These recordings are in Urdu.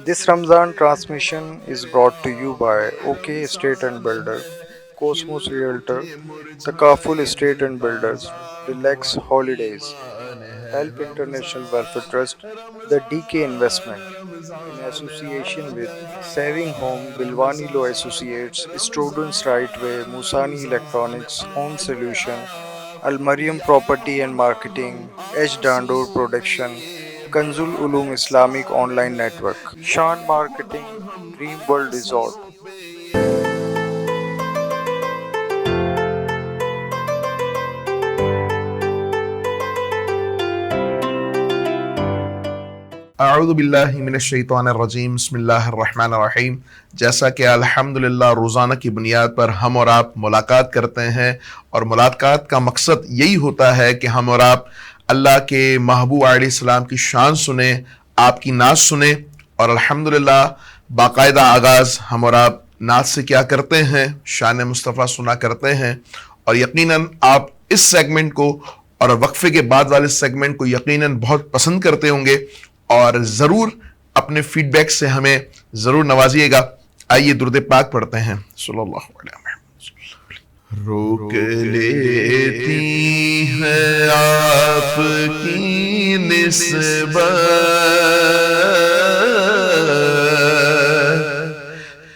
This Ramzan transmission is brought to you by OK Estate and Builder, Cosmos Realtor, Takaful Estate and Builders, Relax Holidays, Help International Welfare Trust, the DK Investment, in association with Saving Home, Bilwani Law Associates, Students Right Way, Musani Electronics, Home Solution, Al Mariam Property and Marketing, H. Dandur Production, Kanzul Ulum Islamic Online Network, Shan Marketing, Dream World Resort. اعوذ باللہ من الشیطان الرجیم بسم اللہ الرحمن الرحیم. جیسا کہ الحمدللہ روزانہ کی بنیاد پر ہم اور آپ ملاقات کرتے ہیں اور ملاقات کا مقصد یہی ہوتا ہے کہ ہم اور آپ اللہ کے محبوب علیہ السلام کی شان سنیں، آپ کی نعت سنیں، اور الحمدللہ باقاعدہ آغاز ہم اور آپ نعت سے کیا کرتے ہیں، شان مصطفیٰ سنا کرتے ہیں. اور یقیناً آپ اس سیگمنٹ کو اور وقفے کے بعد والے سیگمنٹ کو یقیناً بہت پسند کرتے ہوں گے، اور ضرور اپنے فیڈ بیک سے ہمیں ضرور نوازیے گا. آئیے درود پاک پڑھتے ہیں. صلی اللہ علیہ وسلم. روک لیتی ہے آپ کی نسبت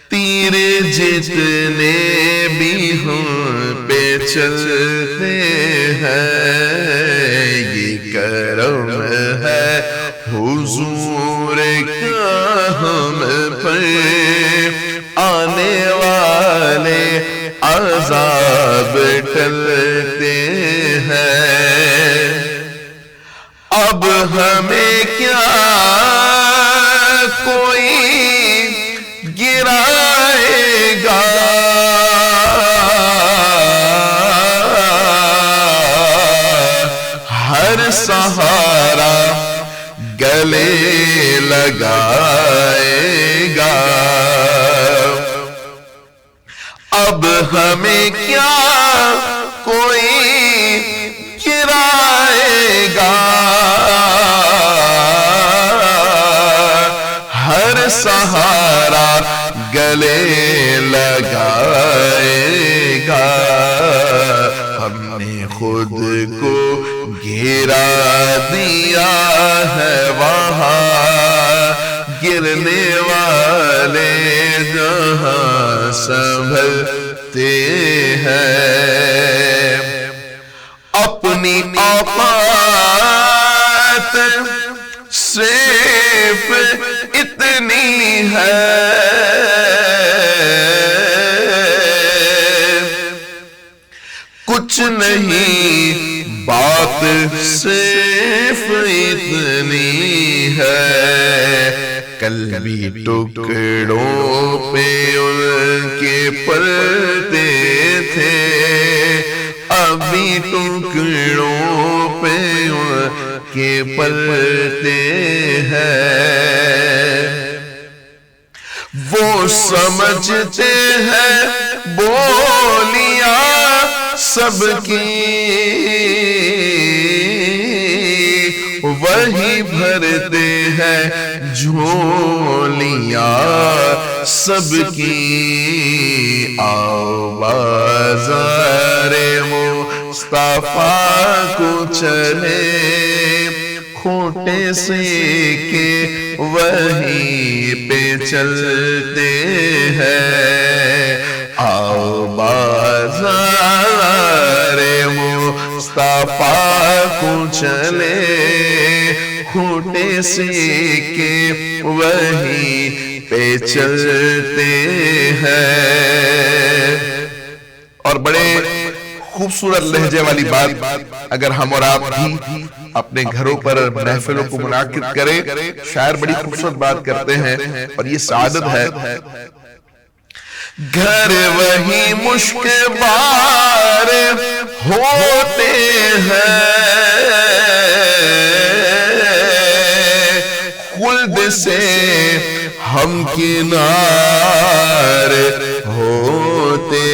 تیر جتنے بھی ہم پہ چلتے ہیں، یہ کرم ہے حضور کا ہم پر آنے والے عذاب ٹلتے ہیں. اب ہمیں کیا کوئی گرائے گا، ہر سہارا گلے لگائے گا. اب ہمیں کیا کوئی گرائے گا، ہر سہارا گلے لگائے گا. ہم نے خود کو گرا دیا ہے وہاں گرنے والے جہاں سنبھلتے ہیں. اپنی اوقات صرف اتنی ہے، کچھ نہیں بات صرف اتنی ہے. کل بھی ٹکڑوں پہ ان کے پلتے تھے، ابھی ٹکڑوں پہ ان کے پلتے ہیں. وہ سمجھتے ہیں بولیاں سب کی، وہی بھرتے ہیں جھولیاں سب کی. آؤ بازار مصطفیٰ کو چلے، کھوٹے سے کے وہیں پہ چلتے ہیں. آؤ بازار مصطفیٰ کو چلے، کھوٹے سے کے وہیں پہ چلتے ہیں. اور بڑے خوبصورت لہجے والی بات اگر ہم اور آپ بھی اپنے گھروں پر محفلوں کو منعقد کریں، شاعر بڑی خوبصورت بات کرتے ہیں اور یہ سعادت ہے. گھر وہی مشک بار ہوتے ہیں، خلد سے ہم کنار ہوتے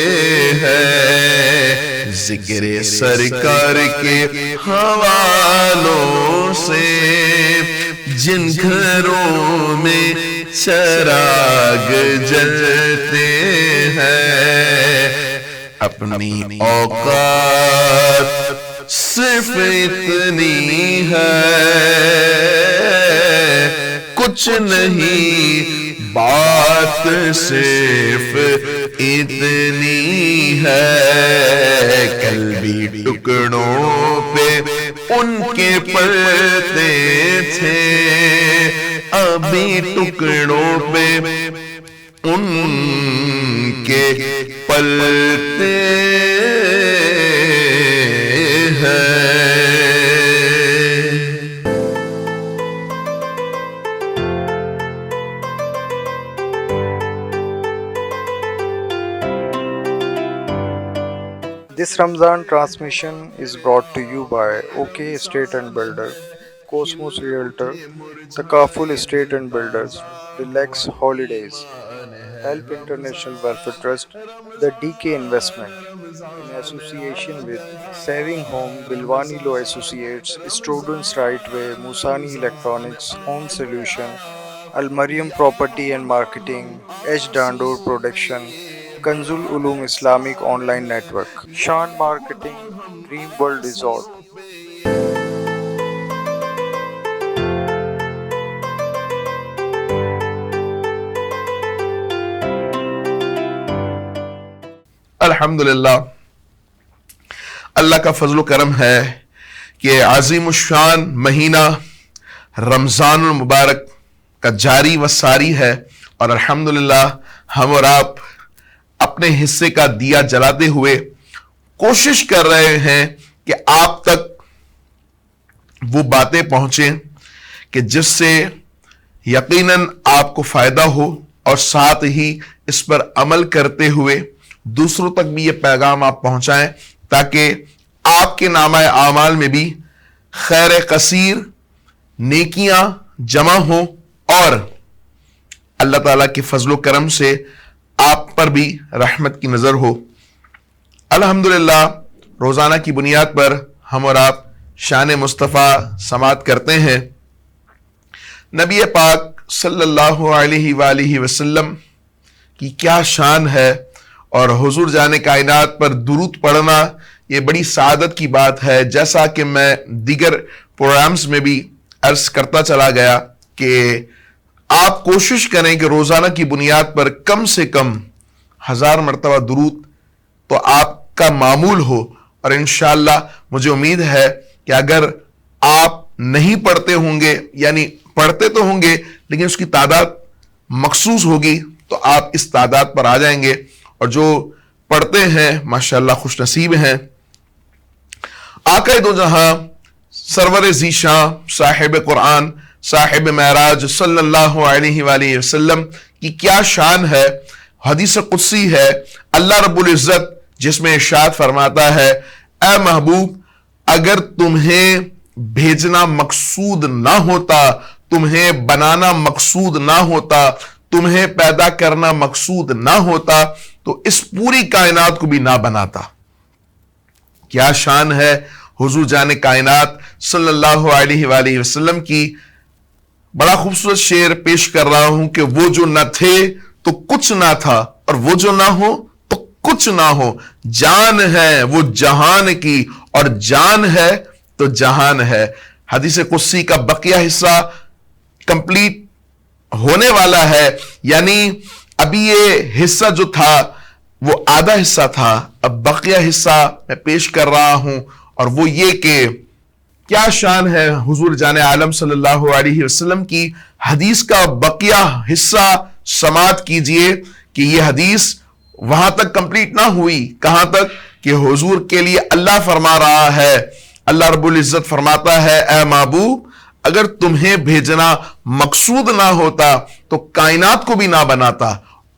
ہیں. ذکر سرکار کے حوالوں سے جن گھروں میں چراغ جلتے ہیں، اپنی اوقات صرف اتنی ہے، کچھ نہیں بات صرف اتنی ہے، کل بھی ٹکڑوں پہ ان کے پلتے تھے، ابھی ٹکڑوں پہ ان کے پلتے ہیں۔ This Ramzan transmission is brought to you by OK Estate and Builder, Cosmos Realtor, Takaful Estate and Builders, Relax Holidays, Help International Welfare Trust, The DK Investment, in association with Saving Home, Bilwani Law Associates, Students Right Way, Musani Electronics, Home Solution, Al Mariam Property and Marketing, H. Dandur Production, Kanzul Ulum Islamic Online Network, Shan Marketing, Dream World Resort. الحمدللہ، اللہ کا فضل و کرم ہے کہ عظیم الشان مہینہ رمضان المبارک کا جاری و ساری ہے، اور الحمدللہ ہم اور آپ اپنے حصے کا دیا جلاتے ہوئے کوشش کر رہے ہیں کہ آپ تک وہ باتیں پہنچیں کہ جس سے یقیناً آپ کو فائدہ ہو، اور ساتھ ہی اس پر عمل کرتے ہوئے دوسروں تک بھی یہ پیغام آپ پہنچائیں، تاکہ آپ کے نامہ اعمال میں بھی خیر کثیر نیکیاں جمع ہوں، اور اللہ تعالیٰ کے فضل و کرم سے آپ پر بھی رحمت کی نظر ہو۔ الحمدللہ روزانہ کی بنیاد پر ہم اور آپ شان مصطفیٰ سماعت کرتے ہیں۔ نبی پاک صلی اللہ علیہ وآلہ وسلم کی کیا شان ہے، اور حضور جان کائنات پر درود پڑھنا یہ بڑی سعادت کی بات ہے۔ جیسا کہ میں دیگر پروگرامز میں بھی عرض کرتا چلا گیا کہ آپ کوشش کریں کہ روزانہ کی بنیاد پر کم سے کم 1000 مرتبہ درود تو آپ کا معمول ہو، اور انشاءاللہ مجھے امید ہے کہ اگر آپ نہیں پڑھتے ہوں گے، یعنی پڑھتے تو ہوں گے لیکن اس کی تعداد مخصوص ہوگی، تو آپ اس تعداد پر آ جائیں گے، اور جو پڑھتے ہیں ماشاءاللہ خوش نصیب ہیں۔ آقا دو جہاں سرور ذیشان صاحب قرآن صاحب معراج صلی اللہ علیہ وآلہ وسلم کی کیا شان ہے۔ حدیث قدسی ہے، اللہ رب العزت جس میں ارشاد فرماتا ہے، اے محبوب اگر تمہیں بھیجنا مقصود نہ ہوتا، تمہیں بنانا مقصود نہ ہوتا، تمہیں پیدا کرنا مقصود نہ ہوتا، تو اس پوری کائنات کو بھی نہ بناتا۔ کیا شان ہے حضور جان کائنات صلی اللہ علیہ وآلہ وسلم کی۔ بڑا خوبصورت شعر پیش کر رہا ہوں کہ وہ جو نہ تھے تو کچھ نہ تھا، اور وہ جو نہ ہو تو کچھ نہ ہو، جان ہے وہ جہان کی، اور جان ہے تو جہان ہے۔ حدیث قدسی کا بقیہ حصہ کمپلیٹ ہونے والا ہے، یعنی ابھی یہ حصہ جو تھا وہ آدھا حصہ تھا، اب بقیہ حصہ میں پیش کر رہا ہوں، اور وہ یہ کہ کیا شان ہے حضور جان عالم صلی اللہ علیہ وسلم کی۔ حدیث کا بقیہ حصہ سماعت کیجئے کہ یہ حدیث وہاں تک کمپلیٹ نہ ہوئی، کہاں تک کہ حضور کے لیے اللہ فرما رہا ہے، اللہ رب العزت فرماتا ہے، اے محبوب اگر تمہیں بھیجنا مقصود نہ ہوتا تو کائنات کو بھی نہ بناتا،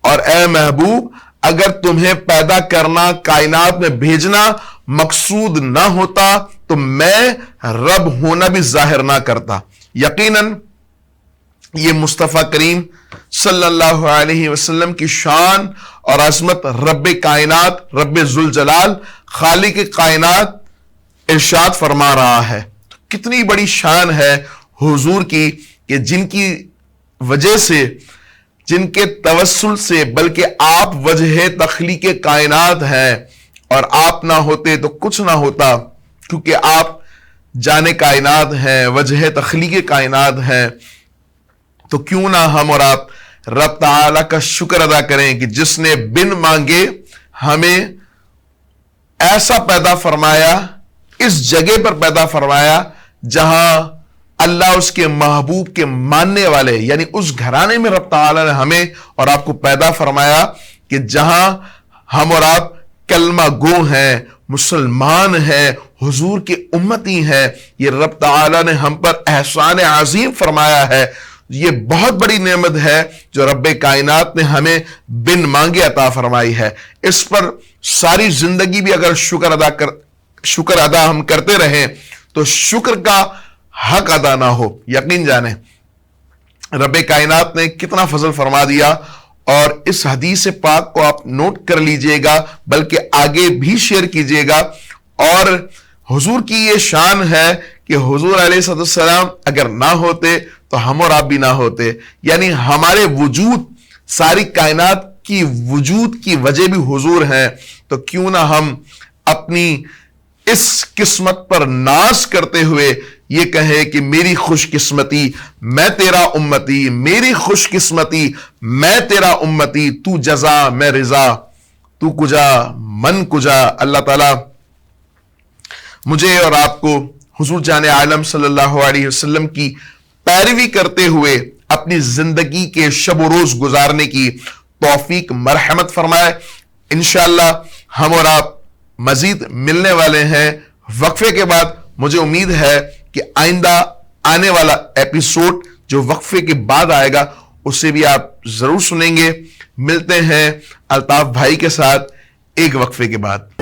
اور اے محبوب اگر تمہیں پیدا کرنا، کائنات میں بھیجنا مقصود نہ ہوتا تو میں رب ہونا بھی ظاہر نہ کرتا۔ یقیناً یہ مصطفیٰ کریم صلی اللہ علیہ وسلم کی شان اور عظمت رب کائنات، رب ذوالجلال، خالق کائنات ارشاد فرما رہا ہے۔ کتنی بڑی شان ہے حضور کی کہ جن کی وجہ سے جن کے توسل سے بلکہ آپ وجہ تخلیق کائنات ہیں، اور آپ نہ ہوتے تو کچھ نہ ہوتا، کیونکہ آپ جانے کائنات ہیں، وجہ تخلیق کائنات ہیں، تو کیوں نہ ہم اور آپ رب تعالی کا شکر ادا کریں کہ جس نے بن مانگے ہمیں ایسا پیدا فرمایا، اس جگہ پر پیدا فرمایا جہاں اللہ اس کے محبوب کے ماننے والے، یعنی اس گھرانے میں رب تعالی نے ہمیں اور آپ کو پیدا فرمایا کہ جہاں ہم اور آپ کلمہ گو ہیں، مسلمان ہیں، حضور کی امتی ہیں۔ یہ رب تعالی نے ہم پر احسان عظیم فرمایا ہے، یہ بہت بڑی نعمت ہے جو رب کائنات نے ہمیں بن مانگے عطا فرمائی ہے۔ اس پر ساری زندگی بھی اگر شکر ادا ہم کرتے رہیں تو شکر کا حق ادا نہ ہو۔ یقین جانیں رب کائنات نے کتنا فضل فرما دیا، اور اس حدیث پاک کو آپ نوٹ کر لیجئے گا، بلکہ آگے بھی شیئر کیجئے گا۔ اور حضور کی یہ شان ہے کہ حضور علیہ السلام اگر نہ ہوتے تو ہم اور آپ بھی نہ ہوتے، یعنی ہمارے وجود، ساری کائنات کی وجود کی وجہ بھی حضور ہیں، تو کیوں نہ ہم اپنی اس قسمت پر ناز کرتے ہوئے یہ کہے کہ میری خوش قسمتی میں تیرا امتی، میری خوش قسمتی میں تیرا امتی، تو جزا میں رضا، تو کجا من کجا۔ اللہ تعالی مجھے اور آپ کو حضور جان عالم صلی اللہ علیہ وسلم کی پیروی کرتے ہوئے اپنی زندگی کے شب و روز گزارنے کی توفیق مرحمت فرمائے۔ انشاءاللہ ہم اور آپ مزید ملنے والے ہیں وقفے کے بعد۔ مجھے امید ہے کہ آئندہ آنے والا ایپیسوڈ جو وقفے کے بعد آئے گا اسے بھی آپ ضرور سنیں گے۔ ملتے ہیں الطاف بھائی کے ساتھ ایک وقفے کے بعد۔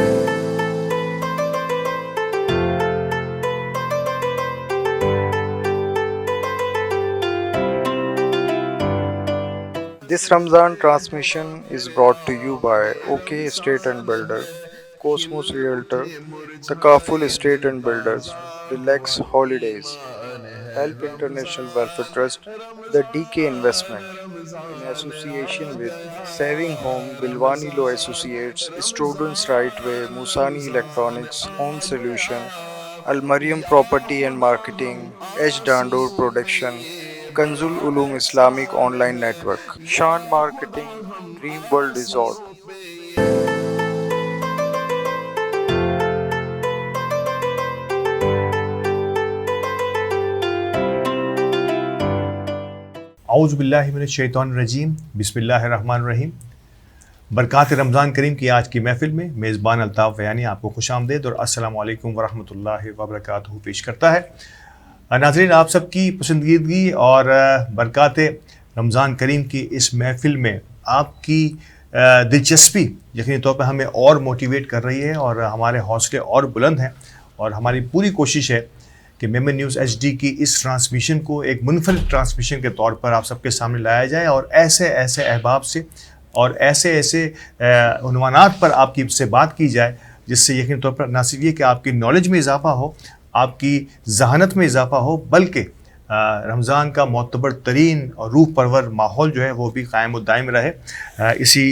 This Ramzan transmission is brought to you by OK Estate and Builder, Cosmos Realtor, Takaful Estate and Builders, Relax Holidays, Help International Welfare Trust, The DK Investment, in association with Saving Home, Bilwani Law Associates, Students Right Way, Musani Electronics, Home Solution, Al Mariam Property and Marketing, H. Dandoor Production, Kanzul Ulum Islamic Online Network, Shan Marketing, Dream World Resort. اعوذ باللہ من الشیطان الرجیم، بسم اللہ الرحمن الرحیم۔ برکات رمضان کریم کی آج کی محفل میں میزبان الطاف ویانی آپ کو خوش آمدید اور السلام علیکم ورحمۃ اللہ وبرکاتہ پیش کرتا ہے۔ ناظرین، آپ سب کی پسندیدگی اور برکات رمضان کریم کی اس محفل میں آپ کی دلچسپی یقینی طور پہ ہمیں اور موٹیویٹ کر رہی ہے اور ہمارے حوصلے اور بلند ہیں، اور ہماری پوری کوشش ہے کہ میمن نیوز ایچ ڈی کی اس ٹرانسمیشن کو ایک منفرد ٹرانسمیشن کے طور پر آپ سب کے سامنے لایا جائے، اور ایسے ایسے احباب سے اور ایسے ایسے عنوانات پر آپ کی سے بات کی جائے جس سے یقینی طور پر نہ صرف یہ کہ آپ کی نالج میں اضافہ ہو، آپ کی ذہانت میں اضافہ ہو، بلکہ رمضان کا معتبر ترین اور روح پرور ماحول جو ہے وہ بھی قائم و دائم رہے۔ اسی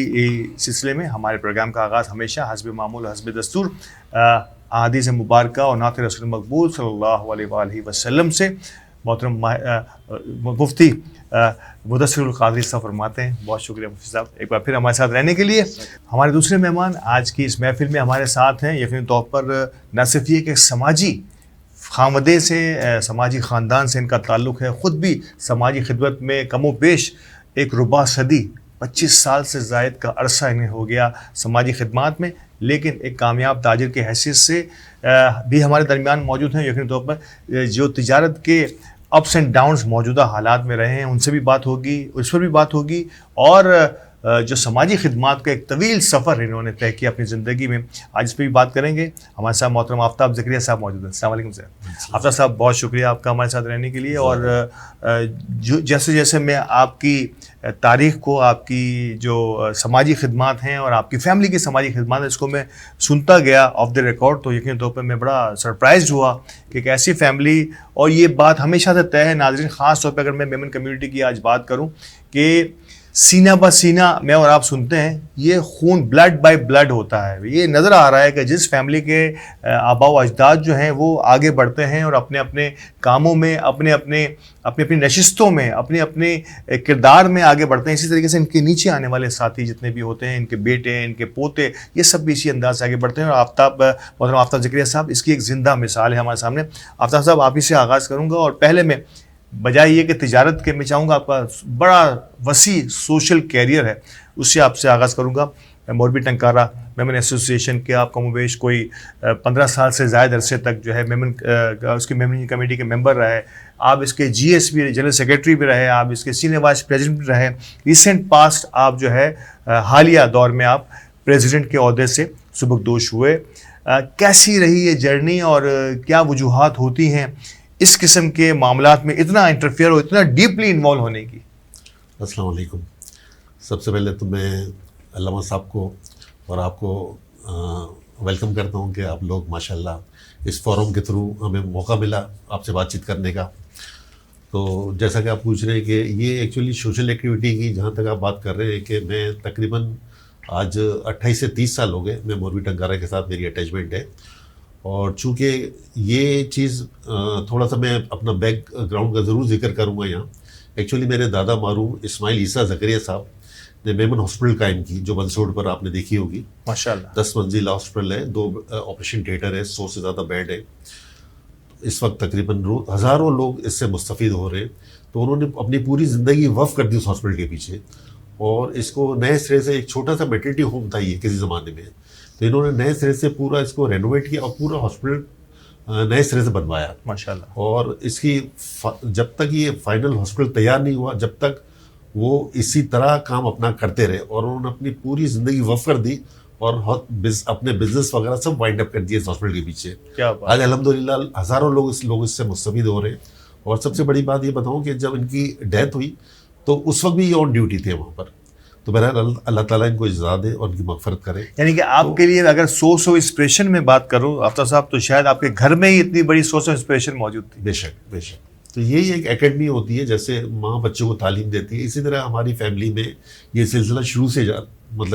سلسلے میں ہمارے پروگرام کا آغاز ہمیشہ حسب معمول حسب دستور احادیث مبارکہ اور نعت رسول مقبول صلی اللہ علیہ وآلہ وسلم سے محترم مفتی مدثر القادری صاحب فرماتے ہیں۔ بہت شکریہ مفتی صاحب ایک بار پھر ہمارے ساتھ رہنے کے لیے۔ ہمارے دوسرے مہمان آج کی اس محفل میں ہمارے ساتھ ہیں، یقینی طور پر نہ صرف یہ کہ سماجی خامدے سے، سماجی خاندان سے ان کا تعلق ہے، خود بھی سماجی خدمت میں کم و بیش ایک ربع صدی 25 سال سے زائد کا عرصہ انہیں ہو گیا سماجی خدمات میں، لیکن ایک کامیاب تاجر کی حیثیت سے بھی ہمارے درمیان موجود ہیں۔ یقینی طور پر جو تجارت کے اپس اینڈ ڈاؤنز موجودہ حالات میں رہے ہیں ان سے بھی بات ہوگی، اس پر بھی بات ہوگی، اور جو سماجی خدمات کا ایک طویل سفر انہوں نے طے کیا اپنی زندگی میں، آج اس پہ بھی بات کریں گے۔ ہمارے ساتھ محترم آفتاب زکریا صاحب موجود ہیں۔ السلام علیکم سر۔ آفتاب صاحب بہت شکریہ آپ کا ہمارے ساتھ رہنے کے لیے، اور جیسے جیسے میں آپ کی تاریخ کو، آپ کی جو سماجی خدمات ہیں اور آپ کی فیملی کی سماجی خدمات ہیں، اس کو میں سنتا گیا آف دا ریکارڈ، تو یقینی طور پر میں بڑا سرپرائزڈ ہوا کہ ایک ایسی فیملی، اور یہ بات ہمیشہ سے طے ہے ناظرین، خاص طور پہ اگر میں میمن کمیونٹی کی آج بات کروں، کہ سینہ بہ سینہ میں اور آپ سنتے ہیں، یہ خون بلڈ بائی بلڈ ہوتا ہے. یہ نظر آ رہا ہے کہ جس فیملی کے آبا و اجداد جو ہیں وہ آگے بڑھتے ہیں اور اپنے اپنے کاموں میں، اپنی اپنی نشستوں میں، اپنے کردار میں آگے بڑھتے ہیں، اسی طریقے سے ان کے نیچے آنے والے ساتھی جتنے بھی ہوتے ہیں، ان کے بیٹے، ان کے پوتے، یہ سب بھی اسی انداز سے آگے بڑھتے ہیں. اور محترم آفتاب زکریا صاحب اس کی ایک زندہ مثال ہے ہمارے سامنے. آفتاب صاحب، آپ ہی سے آغاز کروں گا، اور پہلے میں بجائے یہ کہ تجارت کے، میں چاہوں گا آپ کا بڑا وسیع سوشل کیریئر ہے، اس سے آپ سے آغاز کروں گا. مولوی ٹنکارہ میمن ایسوسی ایشن کے آپ کم و بیش کوئی 15 سال سے زائد عرصے تک جو ہے اس کی میمن کمیٹی کے ممبر رہے. آپ اس کے جی ایس بھی، جنرل سیکریٹری بھی رہے، آپ اس کے سینئر وائس پریزیڈنٹ بھی رہے. ریسنٹ پاسٹ آپ جو ہے حالیہ دور میں آپ پریزیڈنٹ کے عہدے سے سبکدوش ہوئے. کیسی رہی یہ جرنی، اور کیا وجوہات ہوتی ہیں اس قسم کے معاملات میں اتنا انٹرفیئر اور اتنا ڈیپلی انوالو ہونے کی؟ السلام علیکم. سب سے پہلے تو میں علامہ صاحب کو اور آپ کو ویلکم کرتا ہوں کہ آپ لوگ ماشاءاللہ اس فورم کے تھرو ہمیں موقع ملا آپ سے بات چیت کرنے کا. تو جیسا کہ آپ پوچھ رہے ہیں کہ یہ ایکچولی سوشل ایکٹیویٹی کی جہاں تک آپ بات کر رہے ہیں، کہ میں تقریباً آج 28 سے 30 سال ہو گئے میں مولوی ٹنکارہ کے ساتھ میری اٹیچمنٹ ہے. اور چونکہ یہ چیز تھوڑا سا میں اپنا بیک گراؤنڈ کا ضرور ذکر کروں گا یہاں. ایکچولی میرے دادا مرحوم اسماعیل عیسیٰ زکریا صاحب نے میمن ہاسپٹل قائم کی، جو بنسوڈ پر آپ نے دیکھی ہوگی. ماشاءاللہ 10 منزل ہاسپٹل ہے، 2 آپریشن تھیٹر ہے، 100 سے زیادہ بیڈ ہے. اس وقت تقریباً ہزاروں لوگ اس سے مستفید ہو رہے ہیں. تو انہوں نے اپنی پوری زندگی وقف کر دی اس ہاسپٹل کے پیچھے، اور اس کو نئے سرے سے، ایک چھوٹا سا میٹرنٹی ہوم تھا یہ کسی زمانے میں، تو انہوں نے نئے سرے سے پورا اس کو رینوویٹ کیا اور پورا ہاسپٹل نئے سرے سے بنوایا. ماشاءاللہ. اور اس کی جب تک یہ فائنل ہاسپٹل تیار نہیں ہوا، جب تک وہ اسی طرح کام اپنا کرتے رہے، اور انہوں نے اپنی پوری زندگی وقف کر دی اور اپنے بزنس وغیرہ سب وائنڈ اپ کر دیے اس ہاسپٹل کے پیچھے. آج الحمدللہ ہزاروں لوگ اس سے مستفید ہو رہے ہیں. اور سب سے بڑی بات یہ بتاؤں کہ جب ان کی ڈیتھ ہوئی تو اس وقت بھی یہ آن ڈیوٹی تھے وہاں پر. تو بہرحال اللہ تعالیٰ ان کو اجزا دے اور ان کی مغفرت کرے. یعنی کہ آپ کے لیے اگر سورس آف انسپریشن میں بات کروں آفتاب صاحب، تو شاید آپ کے گھر میں ہی اتنی بڑی سورس آف انسپریشن موجود تھی. بے شک بے شک. تو یہی ایک اکیڈمی ہوتی ہے، جیسے ماں بچوں کو تعلیم دیتی ہے، اسی طرح ہماری فیملی میں یہ سلسلہ شروع سے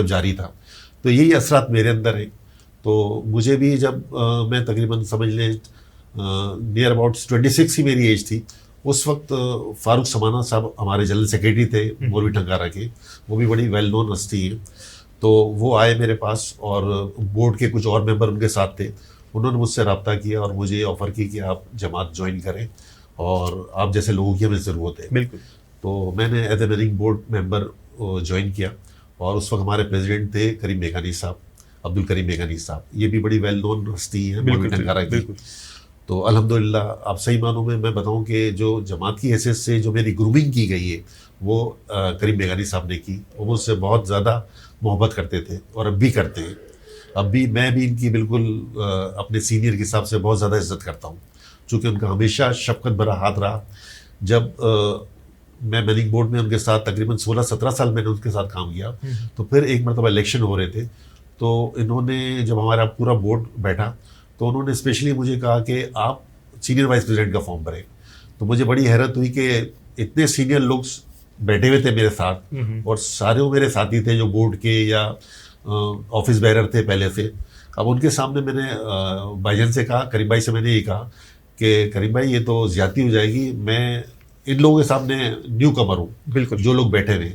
جاری تھا. تو یہی اثرات میرے اندر ہیں. تو مجھے بھی جب میں تقریباً سمجھ لیں نیئر اباؤٹ 26 ہی میری ایج تھی، اس وقت فاروق سمانہ صاحب ہمارے جنرل سیکریٹری تھے مولوی ٹنکارہ کے، وہ بھی بڑی ویل نون ہستی ہیں. تو وہ آئے میرے پاس، اور بورڈ کے کچھ اور ممبر ان کے ساتھ تھے. انہوں نے مجھ سے رابطہ کیا اور مجھے آفر کی کہ آپ جماعت جوائن کریں، اور آپ جیسے لوگوں کی ہمیں ضرورت ہے. بالکل. تو میں نے as a meaning board member join کیا. اور اس وقت ہمارے پریزیڈنٹ تھے کریم میکانی صاحب، عبد الکریم میکانی صاحب. یہ بھی بڑی ویل نون ہستی ہیں مولوی ٹنکارہ کی. تو الحمدللہ آپ صحیح معنوں میں بتاؤں کہ جو جماعت کی حیثیت سے جو میری گرومنگ کی گئی ہے وہ کریم میکانی صاحب نے کی. وہ مجھ سے بہت زیادہ محبت کرتے تھے اور اب بھی کرتے ہیں. اب بھی میں بھی ان کی بالکل اپنے سینئر کے حساب سے بہت زیادہ عزت کرتا ہوں، چونکہ ان کا ہمیشہ شفقت بھرا ہاتھ رہا. جب میں میننگ بورڈ میں ان کے ساتھ تقریباً 16-17 سال میں نے ان کے ساتھ کام کیا، تو پھر ایک مرتبہ الیکشن ہو رہے تھے. تو انہوں نے جب ہمارا پورا بورڈ بیٹھا تو انہوں نے اسپیشلی مجھے کہا کہ آپ سینئر وائس پریزیڈنٹ کا فارم بھریں. تو مجھے بڑی حیرت ہوئی کہ اتنے سینئر لوگ بیٹھے ہوئے تھے میرے ساتھ، اور سارے وہ میرے ساتھی تھے جو بورڈ کے یا آفس بیرر تھے پہلے سے. اب ان کے سامنے میں نے بھائی جان سے کہا، کریم بھائی سے میں نے یہ کہا کہ کریم بھائی یہ تو زیادتی ہو جائے گی، میں ان لوگوں کے سامنے نیو کمر ہوں، بالکل جو لوگ بیٹھے ہوئے،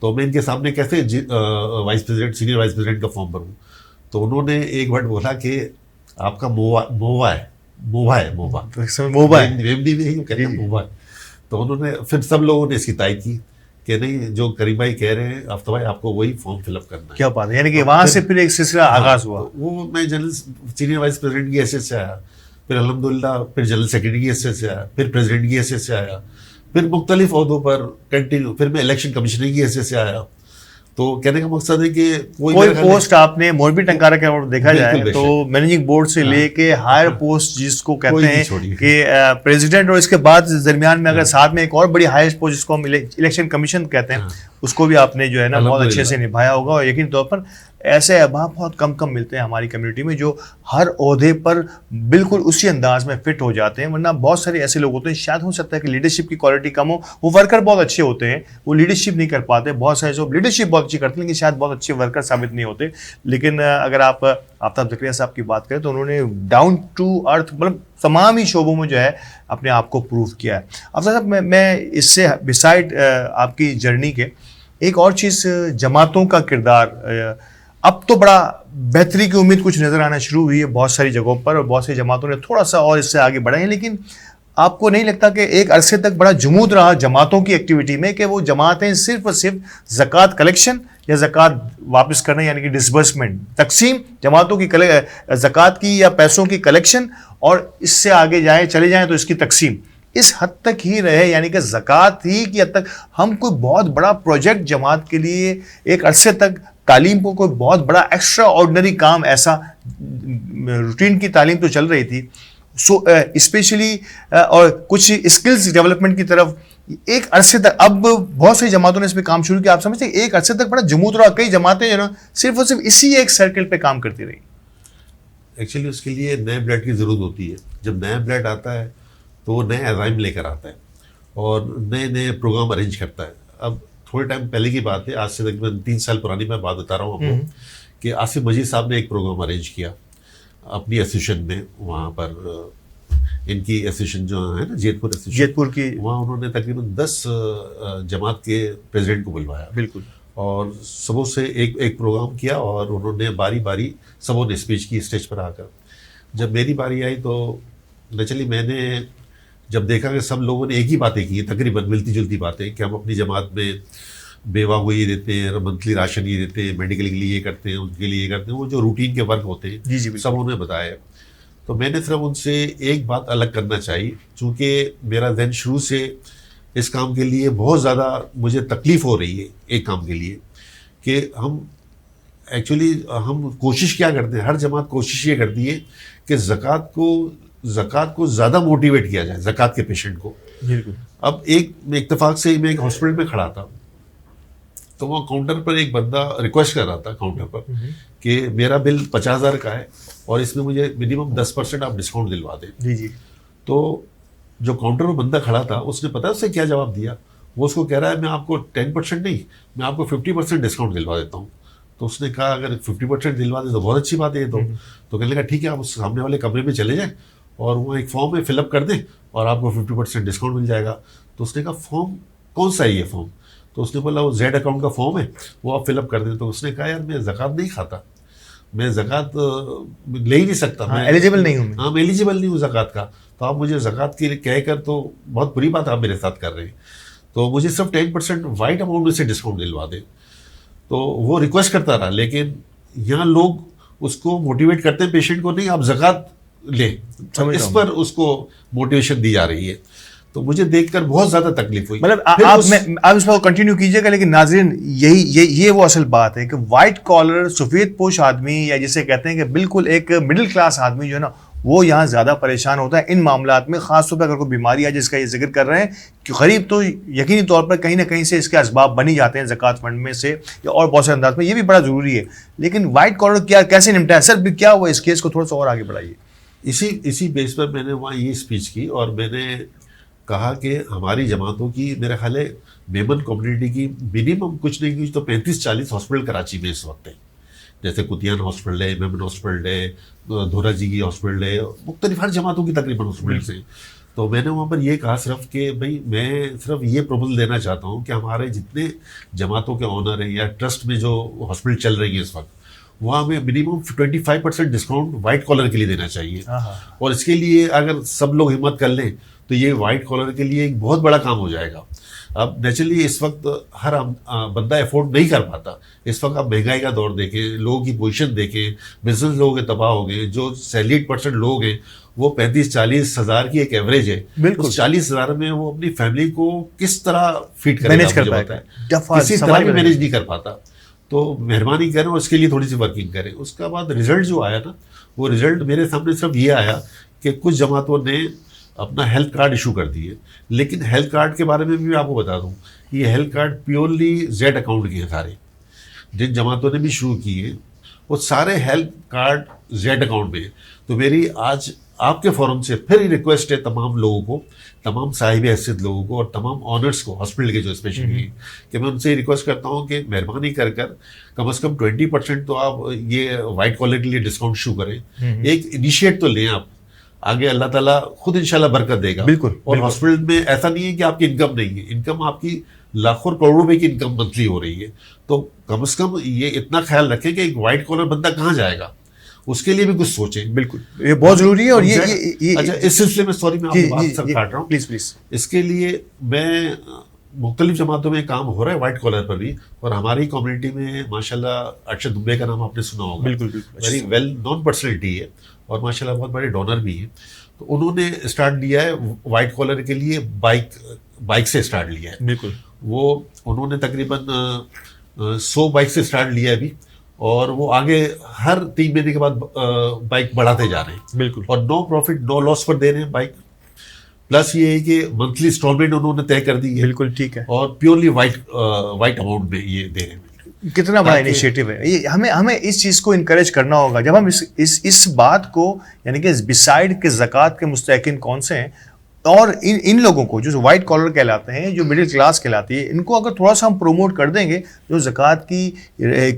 تو میں ان کے سامنے کیسے vice president, senior vice president کا فارم بھروں. تو انہوں نے ایک ورڈ بولا کہ آپ کا مووا ہے. تو انہوں نے پھر سب لوگوں نے اس کی تائید کی کہ نہیں، جو کریم بھائی کہہ رہے ہیں آفتاب بھائی آپ کو وہی فارم فل اپ کرنا ہے. کیا بات ہے. یعنی کہ وہاں سے پھر ایک سلسلہ آغاز ہوا. وہ میں جنرل سینئر وائس پریزیڈنٹ کی حیثیت سے آیا، پھر الحمدللہ پھر جنرل سیکریٹری کی حیثیت سے آیا، پھر پریزیڈنٹ کی حیثیت سے آیا، پھر مختلف عہدوں پر کنٹینیو، پھر میں الیکشن کمشنر کی حیثیت سے آیا. تو کہنے کا مقصد ہے کہ کوئی پوسٹ آپ نے مولوی ٹنکارہ کے دیکھا جائے تو مینیجنگ بورڈ سے لے کے ہائر پوسٹ جس کو کہتے ہیں کہ پریزیڈنٹ، اور اس کے بعد درمیان میں اگر ساتھ میں ایک اور بڑی ہائیسٹ پوسٹ جس کو ہم الیکشن کمیشن کہتے ہیں، اس کو بھی آپ نے جو ہے نا بہت اچھے سے نبھایا ہوگا. اور یقینی طور پر ایسے احباب بہت کم ملتے ہیں ہماری کمیونٹی میں جو ہر عہدے پر بالکل اسی انداز میں فٹ ہو جاتے ہیں. ورنہ بہت سارے ایسے لوگ ہوتے ہیں, شاید ہو سکتا ہے کہ لیڈرشپ کی کوالٹی کم ہو, وہ ورکر بہت اچھے ہوتے ہیں, وہ لیڈرشپ نہیں کر پاتے. بہت سارے جو لیڈرشپ بہت اچھی کرتے ہیں لیکن شاید بہت اچھے ورکر ثابت نہیں ہوتے. لیکن اگر آپ آفتاب زکریا صاحب کی بات کریں تو انہوں نے ڈاؤن ٹو ارتھ مطلب تمام ہی شعبوں میں جو ہے اپنے آپ کو پروو کیا ہے. آفتاب صاحب میں اس سے بسائڈ آپ کی جرنی کے ایک اور چیز, جماعتوں کا کردار اب تو بڑا بہتری کی امید کچھ نظر آنا شروع ہوئی ہے بہت ساری جگہوں پر, اور بہت سی جماعتوں نے تھوڑا سا اور اس سے آگے بڑھے ہیں. لیکن آپ کو نہیں لگتا کہ ایک عرصے تک بڑا جمود رہا جماعتوں کی ایکٹیویٹی میں کہ وہ جماعتیں صرف اور صرف زکوٰۃ کلیکشن یا زکوٰۃ واپس کرنا یعنی کہ ڈسبرسمنٹ تقسیم, جماعتوں کی زکوٰۃ کی یا پیسوں کی کلیکشن, اور اس سے آگے چلے جائیں تو اس کی تقسیم, اس حد تک ہی رہے, یعنی کہ زکوٰۃ ہی کی حد تک ہم کوئی بہت بڑا پروجیکٹ جماعت کے لیے ایک عرصے تک تعلیم کو کوئی بہت بڑا ایکسٹرا آرڈنری کام, ایسا روٹین کی تعلیم تو چل رہی تھی اسپیشلی, اور کچھ اسکلز ڈیولپمنٹ کی طرف ایک عرصے تک, اب بہت سی جماعتوں نے اس پہ کام شروع کیا. آپ سمجھتے ہیں ایک عرصے تک بڑا جمود رہا, کئی جماعتیں جو نا صرف اور صرف اسی ایک سرکل پہ کام کرتی رہی. ایکچولی اس کے لیے نئے بلڈ کی ضرورت ہوتی ہے. جب نیا بلڈ آتا ہے تو وہ نئے عزائم لے کر آتا ہے اور نئے پروگرام ارینج کرتا ہے. اب تھوڑے ٹائم پہلے کی بات ہے, آج سے تقریباً 3 سال پرانی میں بات بتا رہا ہوں آپ کو, کہ آصف مجید صاحب نے ایک پروگرام ارینج کیا اپنی ایسوسیشن میں. وہاں پر ان کی ایسوسیشن جو ہے نا جیت پور کی, وہاں انہوں نے تقریباً 10 جماعت کے پریزیڈنٹ کو بلوایا. بالکل. اور سبوں سے ایک پروگرام کیا اور انہوں نے باری باری سبوں نے اسپیچ کی اسٹیج پر آ کر. جب میری باری آئی تو نیچرلی میں نے جب دیکھا کہ سب لوگوں نے ایک ہی باتیں کی, تقریباً ملتی جلتی باتیں, کہ ہم اپنی جماعت میں بیوہ کو یہ دیتے ہیں, منتھلی راشن یہ دیتے ہیں, میڈیکل کے لیے یہ کرتے ہیں, ان کے لیے یہ کرتے ہیں, وہ جو روٹین کے ورک ہوتے ہیں سب انہوں نے بتایا. تو میں نے صرف ان سے ایک بات الگ کرنا چاہیے, چونکہ میرا ذہن شروع سے اس کام کے لیے بہت زیادہ مجھے تکلیف ہو رہی ہے ایک کام کے لیے, کہ ہم ایکچولی ہم کوشش کیا کرتے ہیں, ہر جماعت کوشش یہ کرتی ہے کہ زکوٰۃ کو زیادہ موٹیویٹ کیا جائے, زکوٰۃ کے پیشنٹ کو. اب ایک اتفاق سے میں ایک ہاسپٹل میں کھڑا تھا, تو وہاں کاؤنٹر پر ایک بندہ ریکویسٹ کر رہا تھا کاؤنٹر پر کہ میرا بل 50,000 کا ہے اور اس میں مجھے منیمم 10% آپ ڈسکاؤنٹ دلوا دیں. تو جو کاؤنٹر پر بندہ کھڑا تھا اس نے پتا اس سے کیا جواب دیا, وہ اس کو کہہ رہا ہے میں آپ کو 10% نہیں, میں آپ کو 50% ڈسکاؤنٹ دلوا دیتا ہوں. تو اس نے کہا اگر 50% دلوا دیں تو بہت اچھی بات ہے یہ تو کہنے لگا ٹھیک ہے آپ اس سامنے والے کمرے میں چلے جائیں اور وہ ایک فارم ہے فل اپ کر دیں اور آپ کو 50% ڈسکاؤنٹ مل جائے گا. تو اس نے کہا فارم کون سا ہے یہ فارم؟ تو اس نے بولا وہ زیڈ اکاؤنٹ کا فارم ہے, وہ آپ فل اپ کر دیں. تو اس نے کہا یار میں زکوٰۃ نہیں کھاتا, میں زکوٰۃ لے ہی نہیں سکتا, میں ایلیجیبل نہیں ہوں. ہاں میں ایلیجیبل نہیں ہوں زکوٰۃ کا, تو آپ مجھے زکوٰۃ کے لیے کہہ کر تو بہت بری بات آپ میرے ساتھ کر رہے ہیں, تو مجھے صرف 10% وائٹ اماؤنٹ میں سے ڈسکاؤنٹ دلوا دیں. تو وہ ریکویسٹ کرتا رہا, لیکن یہاں لوگ اس کو موٹیویٹ کرتے ہیں پیشنٹ کو, نہیں آپ زکوٰۃ لیں, اس پر اس کو موٹیویشن دی جا رہی ہے. تو مجھے دیکھ کر بہت زیادہ تکلیف ہوئی. مطلب آپ اس پر کنٹینیو کیجیے گا, لیکن ناظرین یہ وہ اصل بات ہے کہ وائٹ کالر سفید پوش آدمی, یا جسے کہتے ہیں کہ بالکل ایک مڈل کلاس آدمی جو ہے نا, وہ یہاں زیادہ پریشان ہوتا ہے ان معاملات میں, خاص طور پہ اگر کوئی بیماری ہے جس کا یہ ذکر کر رہے ہیں کہ غریب تو یقینی طور پر کہیں نہ کہیں سے اس کے اسباب بنی جاتے ہیں زکوٰۃ فنڈ میں سے یا اور بہت سے انداز میں, یہ بھی بڑا ضروری ہے. لیکن وائٹ کالر کیسے نمٹا ہے سر, کیا ہوا اس کیس کو تھوڑا سا اور آگے بڑھائیے. اسی بیس پر میں نے وہاں یہ اسپیچ کی اور میں نے کہا کہ ہماری جماعتوں کی میرا خیال ہے میمن کمیونٹی کی منیمم کچھ نہیں کچھ تو 35-40 ہاسپٹل کراچی میں اس وقت ہیں, جیسے کتیان ہاسپٹل ہے, میمن ہاسپٹل ہے, دھورا جی کی ہاسپٹل ہے, مختلف ہر جماعتوں کی تقریباً ہاسپٹلس ہیں. تو میں نے وہاں پر یہ کہا صرف کہ بھائی میں صرف یہ پروپوزل دینا چاہتا ہوں کہ ہمارے جتنے جماعتوں کے آنر ہیں یا ٹرسٹ میں جو ہاسپٹل چل رہی ہیں اس وقت, وہاں ہمیں منیمم 25% ڈسکاؤنٹ وائٹ کالر کے لیے دینا چاہیے. اور اس کے لیے اگر سب لوگ ہمت کر لیں تو یہ وائٹ کالر کے لیے ایک بہت بڑا کام ہو جائے گا. اب نیچرلی اس وقت ہر بندہ افورڈ نہیں کر پاتا. اس وقت آپ مہنگائی کا دور دیکھیں, لوگوں کی پوزیشن دیکھیں, بزنس لوگوں کے تباہ ہو گئے, جو سیلریڈ پرسن لوگ ہیں وہ 35-40 ہزار کی ایک ایوریج ہے. بالکل 40 ہزار میں وہ اپنی فیملی کو کس طرح فیڈ کرے گا, کسی طرح بھی مینیج نہیں کر پاتا. تو مہربانی کریں اور اس کے لیے تھوڑی سی ورکنگ کریں. اس کے بعد رزلٹ جو آیا نا, وہ رزلٹ میرے سامنے صرف یہ آیا کہ کچھ جماعتوں نے اپنا ہیلتھ کارڈ ایشو کر دیے. لیکن ہیلتھ کارڈ کے بارے میں بھی آپ کو بتا دوں, یہ health card purely Z account کے ہیں سارے. جن جماعتوں نے بھی شروع کیے وہ سارے ہیلتھ کارڈ زیڈ اکاؤنٹ میں ہیں. تو میری آج آپ کے فورم سے پھر ہی ریکویسٹ ہے تمام لوگوں کو, تمام صاحب حیثیت لوگوں کو اور تمام آنرس کو ہاسپٹل کے جو اسپیشلی ہیں, کہ میں ان سے ریکویسٹ کرتا ہوں کہ مہربانی کر کم از کم 20% تو آپ یہ وائٹ کالر کے لیے ڈسکاؤنٹ شو کریں. ایک انیشیٹ تو لیں آپ, آگے اللہ تعالیٰ خود انشاءاللہ برکت دے گا. بالکل. اور ہاسپٹل میں ایسا نہیں ہے کہ آپ کی انکم نہیں ہے, انکم آپ کی لاکھوں کروڑوں روپے کی انکم منتھلی ہو رہی ہے. تو کم از کم یہ اتنا خیال رکھیں کہ ایک وائٹ کالر بندہ کہاں جائے گا, اس کے لیے بھی کچھ سوچیں. بالکل, یہ بہت ضروری ہے. اور یہ اچھا, اس سلسلے میں سوری میں آپ کی بات سب کاٹ رہا ہوں, پلیز. اس کے لیے میں مختلف جماعتوں میں کام ہو رہا ہے وائٹ کالر پر بھی, اور ہماری کمیونٹی میں ماشاءاللہ ارشد دبے کا نام آپ نے سنا ہوگا. بالکل. ویری ویل نون پرسنالٹی ہے اور ماشاءاللہ بہت بڑے ڈونر بھی ہیں. تو انہوں نے اسٹارٹ لیا ہے وائٹ کالر کے لیے بائک سے اسٹارٹ لیا ہے. بالکل. وہ انہوں نے تقریباً 100 بائک سے اسٹارٹ لیا ہے ابھی, اور وہ آگے ہر 3 مہینے کے بعد بائک بڑھاتے جا رہے ہیں. بالکل. اور نو پروفٹ نو لاس پر دے رہے ہیں بائک. پلس یہ ہے کہ منتھلی انسٹالمنٹ انہوں نے طے کر دی ہے. بالکل ٹھیک ہے. اور پیورلی وائٹ اماؤنٹ میں یہ دے رہے ہیں. کتنا بڑا انیشیٹو ہے یہ. ہمیں اس چیز کو انکریج کرنا ہوگا جب ہم اس بات کو, یعنی کہ بسائڈ کے زکوٰۃ کے مستحقین کون سے ہیں, اور ان لوگوں کو جو وائٹ کالر کہلاتے ہیں, جو مڈل کلاس کہلاتی ہے, ان کو اگر تھوڑا سا ہم پروموٹ کر دیں گے, جو زکوٰۃ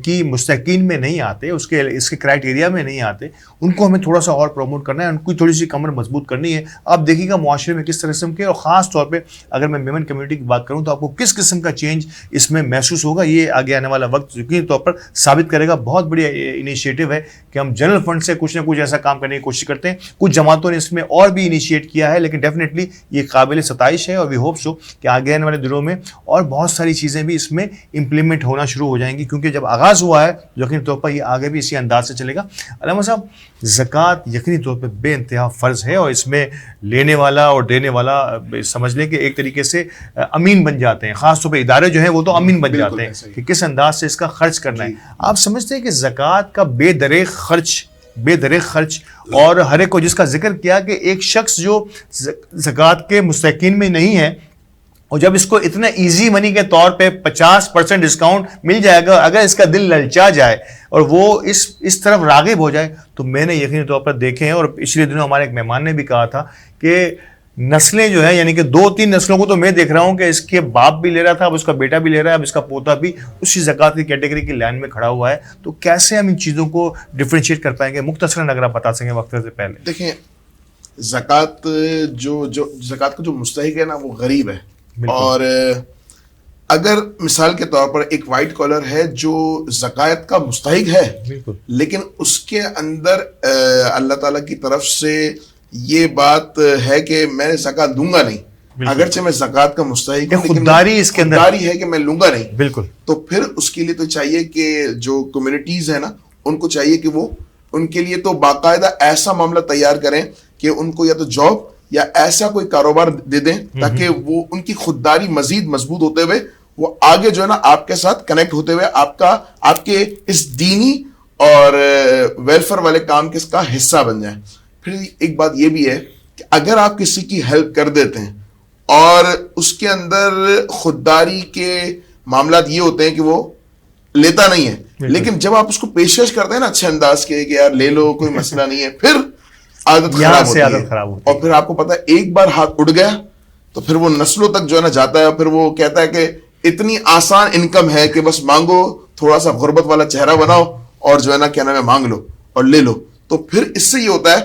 کی مستحقین میں نہیں آتے, اس کے کرائٹیریا میں نہیں آتے, ان کو ہمیں تھوڑا سا اور پروموٹ کرنا ہے, ان کی تھوڑی سی کمر مضبوط کرنی ہے. آپ دیکھیے گا معاشرے میں کس قسم کے, اور خاص طور پہ اگر میں ویمن کمیونٹی کی بات کروں تو آپ کو کس قسم کا چینج اس میں محسوس ہوگا. یہ آگے آنے والا وقت یقینی طور پر ثابت کرے گا. بہت بڑی انیشیٹو ہے کہ ہم جنرل فنڈ سے کچھ نہ کچھ ایسا کام کرنے کی کوشش کرتے ہیں. کچھ جماعتوں نے اس میں اور بھی انیشیٹ کیا ہے, لیکن ڈیفینیٹلی یہ قابل ستائش ہے, اور وی ہوپ سو کہ آگے آنے والے دنوں میں اور بہت ساری چیزیں بھی اس میں امپلیمنٹ ہونا شروع ہو جائیں گی, کیونکہ جب آغاز ہوا ہے یقینی طور پر یہ آگے بھی اسی انداز سے چلے گا. علامہ صاحب, زکوٰۃ یقینی طور پہ بے انتہا فرض ہے, اور اس میں لینے والا اور دینے والا سمجھ لیں کہ ایک طریقے سے امین بن جاتے ہیں. خاص طور پہ ادارے جو ہیں وہ تو امین بن جاتے ہیں کہ کس انداز سے اس کا خرچ کرنا ہے. آپ سمجھتے ہیں کہ زکوٰۃ کا بے دریغ خرچ اور ہر ایک کو, جس کا ذکر کیا کہ ایک شخص جو زکوٰۃ کے مستحقین میں نہیں ہے, اور جب اس کو اتنا ایزی منی کے طور پہ 50% ڈسکاؤنٹ مل جائے گا, اگر اس کا دل للچا جائے اور وہ اس طرف راغب ہو جائے, تو میں نے یقینی طور پر دیکھے ہیں, اور پچھلے دنوں ہمارے ایک مہمان نے بھی کہا تھا کہ نسلیں جو ہیں, یعنی کہ 2-3 نسلوں کو تو میں دیکھ رہا ہوں کہ اس کے باپ بھی لے رہا تھا, اب اس کا بیٹا بھی لے رہا ہے, اب اس کا پوتا بھی اسی زکوٰۃ کی کیٹیگری کی لائن میں کھڑا ہوا ہے. تو کیسے ہم ان چیزوں کو ڈفرینشیٹ کر پائیں گے, مختصراً اگر آپ بتا سکیں وقت سے پہلے. دیکھیں, زکوٰۃ جو زکوٰۃ کا جو مستحق ہے نا وہ غریب ہے. اور اگر مثال کے طور پر ایک وائٹ کالر ہے جو زکوٰۃ کا مستحق ہے, لیکن اس کے اندر اللہ تعالیٰ کی طرف سے یہ بات ہے کہ میں زکوٰۃ دوں گا نہیں, اگرچہ میں زکوٰۃ کا مستحق ہوں, خودداری اس کے اندر خودداری ہے کہ میں لوں گا نہیں. بالکل. تو پھر اس کے لیے تو چاہیے کہ جو کمیونٹیز ہیں نا, ان کو چاہیے کہ وہ ان کے لیے تو باقاعدہ ایسا معاملہ تیار کریں کہ ان کو یا تو جاب یا ایسا کوئی کاروبار دے دیں تاکہ وہ ان کی خودداری مزید مضبوط ہوتے ہوئے وہ آگے جو ہے نا آپ کے ساتھ کنیکٹ ہوتے ہوئے آپ کے اس دینی اور ویلفیئر والے کام کے اس کا حصہ بن جائیں. پھر ایک بات یہ بھی ہے کہ اگر آپ کسی کی ہیلپ کر دیتے ہیں اور اس کے اندر خودداری کے معاملات یہ ہوتے ہیں کہ وہ لیتا نہیں ہے, لیکن جب آپ اس کو پیشکش کرتے ہیں نا اچھے انداز کے کہ یار لے لو کوئی مسئلہ نہیں ہے, پھر عادت خراب ہوتی ہے. اور پھر آپ کو پتا ہے ایک بار ہاتھ اڑ گیا تو پھر وہ نسلوں تک جو ہے نا جاتا ہے, اور پھر وہ کہتا ہے کہ اتنی آسان انکم ہے کہ بس مانگو, تھوڑا سا غربت والا چہرہ بناؤ اور جو ہے نا کیا نام ہے مانگ لو اور لے لو. تو پھر اس سے یہ ہوتا ہے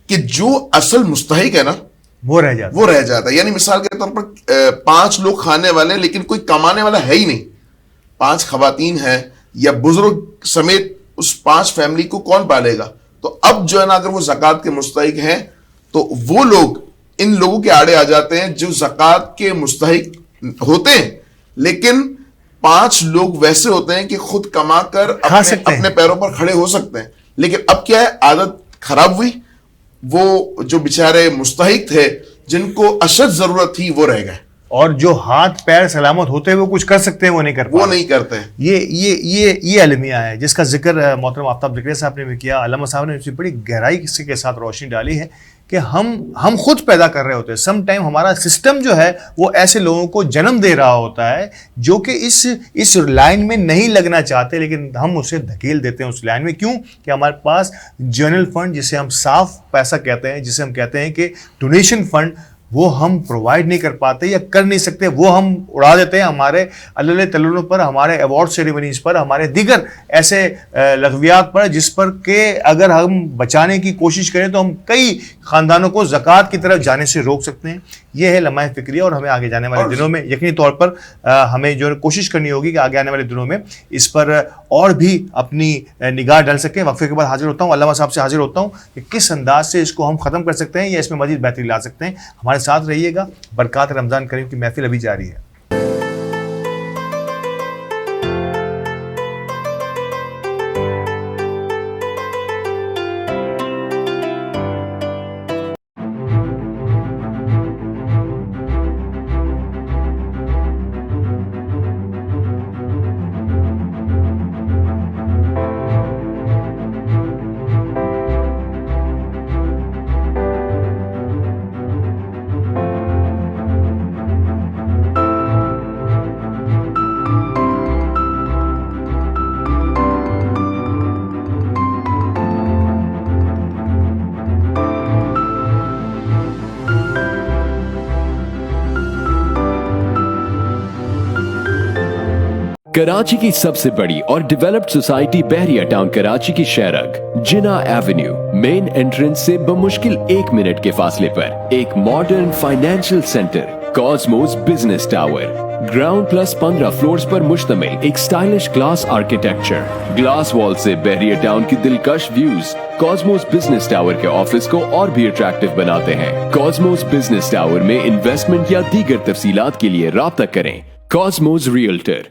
کہ جو اصل مستحق ہے نا وہ رہ جاتا ہے. یعنی مثال کے طور پر 5 لوگ کھانے والے لیکن کوئی کمانے والا ہے ہی نہیں, 5 خواتین ہیں یا بزرگ سمیت اس 5 فیملی کو کون پالے گا. تو اب جو ہے نا اگر وہ زکوٰۃ کے مستحق ہیں تو وہ لوگ ان لوگوں کے آڑے آ جاتے ہیں جو زکوٰۃ کے مستحق ہوتے ہیں, لیکن 5 لوگ ویسے ہوتے ہیں کہ خود کما کر اپنے پیروں پر کھڑے ہو سکتے ہیں. لیکن اب کیا ہے, عادت خراب ہوئی, وہ جو بیچارے مستحق تھے جن کو اشد ضرورت تھی وہ رہ گئے. اور جو ہاتھ پیر سلامت ہوتے ہوئے وہ کچھ کر سکتے ہیں وہ نہیں کر پاتے. وہ نہیں کرتے. یہ المیہ ہے جس کا ذکر محترم آفتاب زکریا صاحب نے بھی کیا. علامہ صاحب نے اس میں بڑی گہرائی کے ساتھ روشنی ڈالی ہے کہ ہم خود پیدا کر رہے ہوتے ہیں. سم ٹائم ہمارا سسٹم جو ہے وہ ایسے لوگوں کو جنم دے رہا ہوتا ہے جو کہ اس لائن میں نہیں لگنا چاہتے, لیکن ہم اسے دھکیل دیتے ہیں اس لائن میں. کیوں کہ ہمارے پاس جنرل فنڈ, جسے ہم صاف پیسہ کہتے ہیں, جسے ہم کہتے ہیں کہ ڈونیشن فنڈ, وہ ہم پرووائڈ نہیں کر پاتے یا کر نہیں سکتے. وہ ہم اڑا دیتے ہیں ہمارے اللہ تلونوں پر, ہمارے ایوارڈ سیریمنیز پر, ہمارے دیگر ایسے لغویات پر, جس پر کہ اگر ہم بچانے کی کوشش کریں تو ہم کئی خاندانوں کو زکوٰۃ کی طرف جانے سے روک سکتے ہیں. یہ ہے لمحہ فکریہ, اور ہمیں آگے جانے والے دنوں میں یقینی طور پر ہمیں جو کوشش کرنی ہوگی کہ آگے آنے والے دنوں میں اس پر اور بھی اپنی نگاہ ڈال سکیں. وقفے کے بعد حاضر ہوتا ہوں, علامہ صاحب سے حاضر ہوتا ہوں کہ کس انداز سے اس کو ہم ختم کر سکتے ہیں یا اس میں مزید بہتری لا سکتے ہیں. ہمارے ساتھ رہیے گا. برکات رمضان کریم کی محفل ابھی جاری ہے. کراچی کی سب سے بڑی اور ڈیولپڈ سوسائٹی بحریہ ٹاؤن کراچی کی شہرک جنا ایونیو مین انٹرنس سے بمشکل 1 منٹ کے فاصلے پر ایک modern financial centre Cosmos business tower, ground plus 15 floors پر مشتمل ایک سٹائلش گلاس آرکیٹیکچر, گلاس وال سے بحریہ ٹاؤن کی دلکش ویوز کاسموس بزنس ٹاور کے آفس کو اور بھی اٹریکٹیو بناتے ہیں. کاسموس بزنس ٹاور میں انویسٹمنٹ یا دیگر تفصیلات کے لیے رابطہ کریں. Cosmos realtor.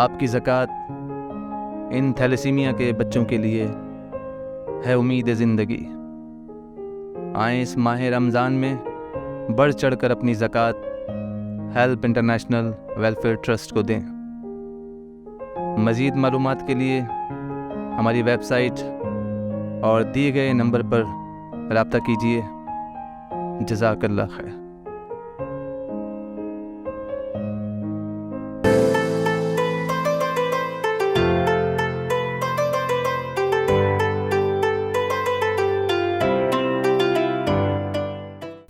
آپ کی زکوٰۃ ان تھیلیسیمیا کے بچوں کے لیے ہے امید زندگی. آئیں اس ماہ رمضان میں بڑھ چڑھ کر اپنی زکوٰۃ ہیلپ انٹرنیشنل ویلفیئر ٹرسٹ کو دیں. مزید معلومات کے لیے ہماری ویب سائٹ اور دیے گئے نمبر پر رابطہ کیجیے. جزاک اللہ خیر.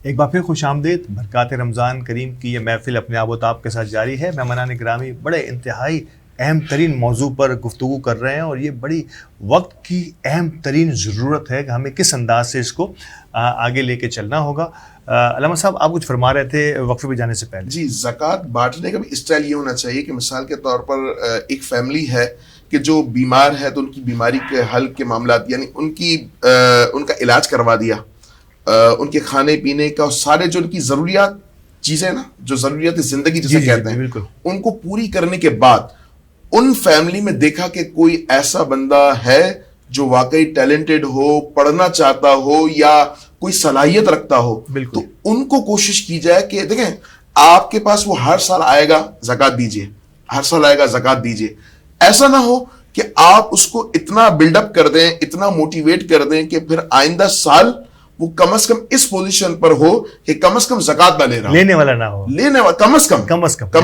ایک بار پھر خوش آمدید. برکات رمضان کریم کی یہ محفل اپنے آب و تاب کے ساتھ جاری ہے. مہمانان گرامی بڑے انتہائی اہم ترین موضوع پر گفتگو کر رہے ہیں, اور یہ بڑی وقت کی اہم ترین ضرورت ہے کہ ہمیں کس انداز سے اس کو آگے لے کے چلنا ہوگا. علامہ صاحب آپ کچھ فرما رہے تھے وقفے پہ جانے سے پہلے. جی, زکوٰۃ بانٹنے کا بھی اسٹائل یہ ہونا چاہیے کہ مثال کے طور پر ایک فیملی ہے کہ جو بیمار ہے تو ان کی بیماری کے حل کے معاملات, یعنی ان کا علاج کروا دیا, ان کے کھانے پینے کا سارے جو ان کی ضروریات چیزیں نا, جو ضروریات زندگی جسے کہتے ہیں, ان کو پوری کرنے کے بعد ان فیملی میں دیکھا کہ کوئی ایسا بندہ ہے جو واقعی ٹیلنٹڈ ہو, پڑھنا چاہتا ہو یا کوئی صلاحیت رکھتا ہو, تو ان کو کوشش کی جائے کہ دیکھیں آپ کے پاس وہ ہر سال آئے گا زکوٰۃ دیجیے, ہر سال آئے گا زکوٰۃ دیجیے. ایسا نہ ہو کہ آپ اس کو اتنا بلڈ اپ کر دیں, اتنا موٹیویٹ کر دیں کہ پھر آئندہ سال وہ کم از کم اس پوزیشن پر ہو کہ کم از کم زکات نہ لے رہا ہو, لینے والا نہ ہو, لینے والا کم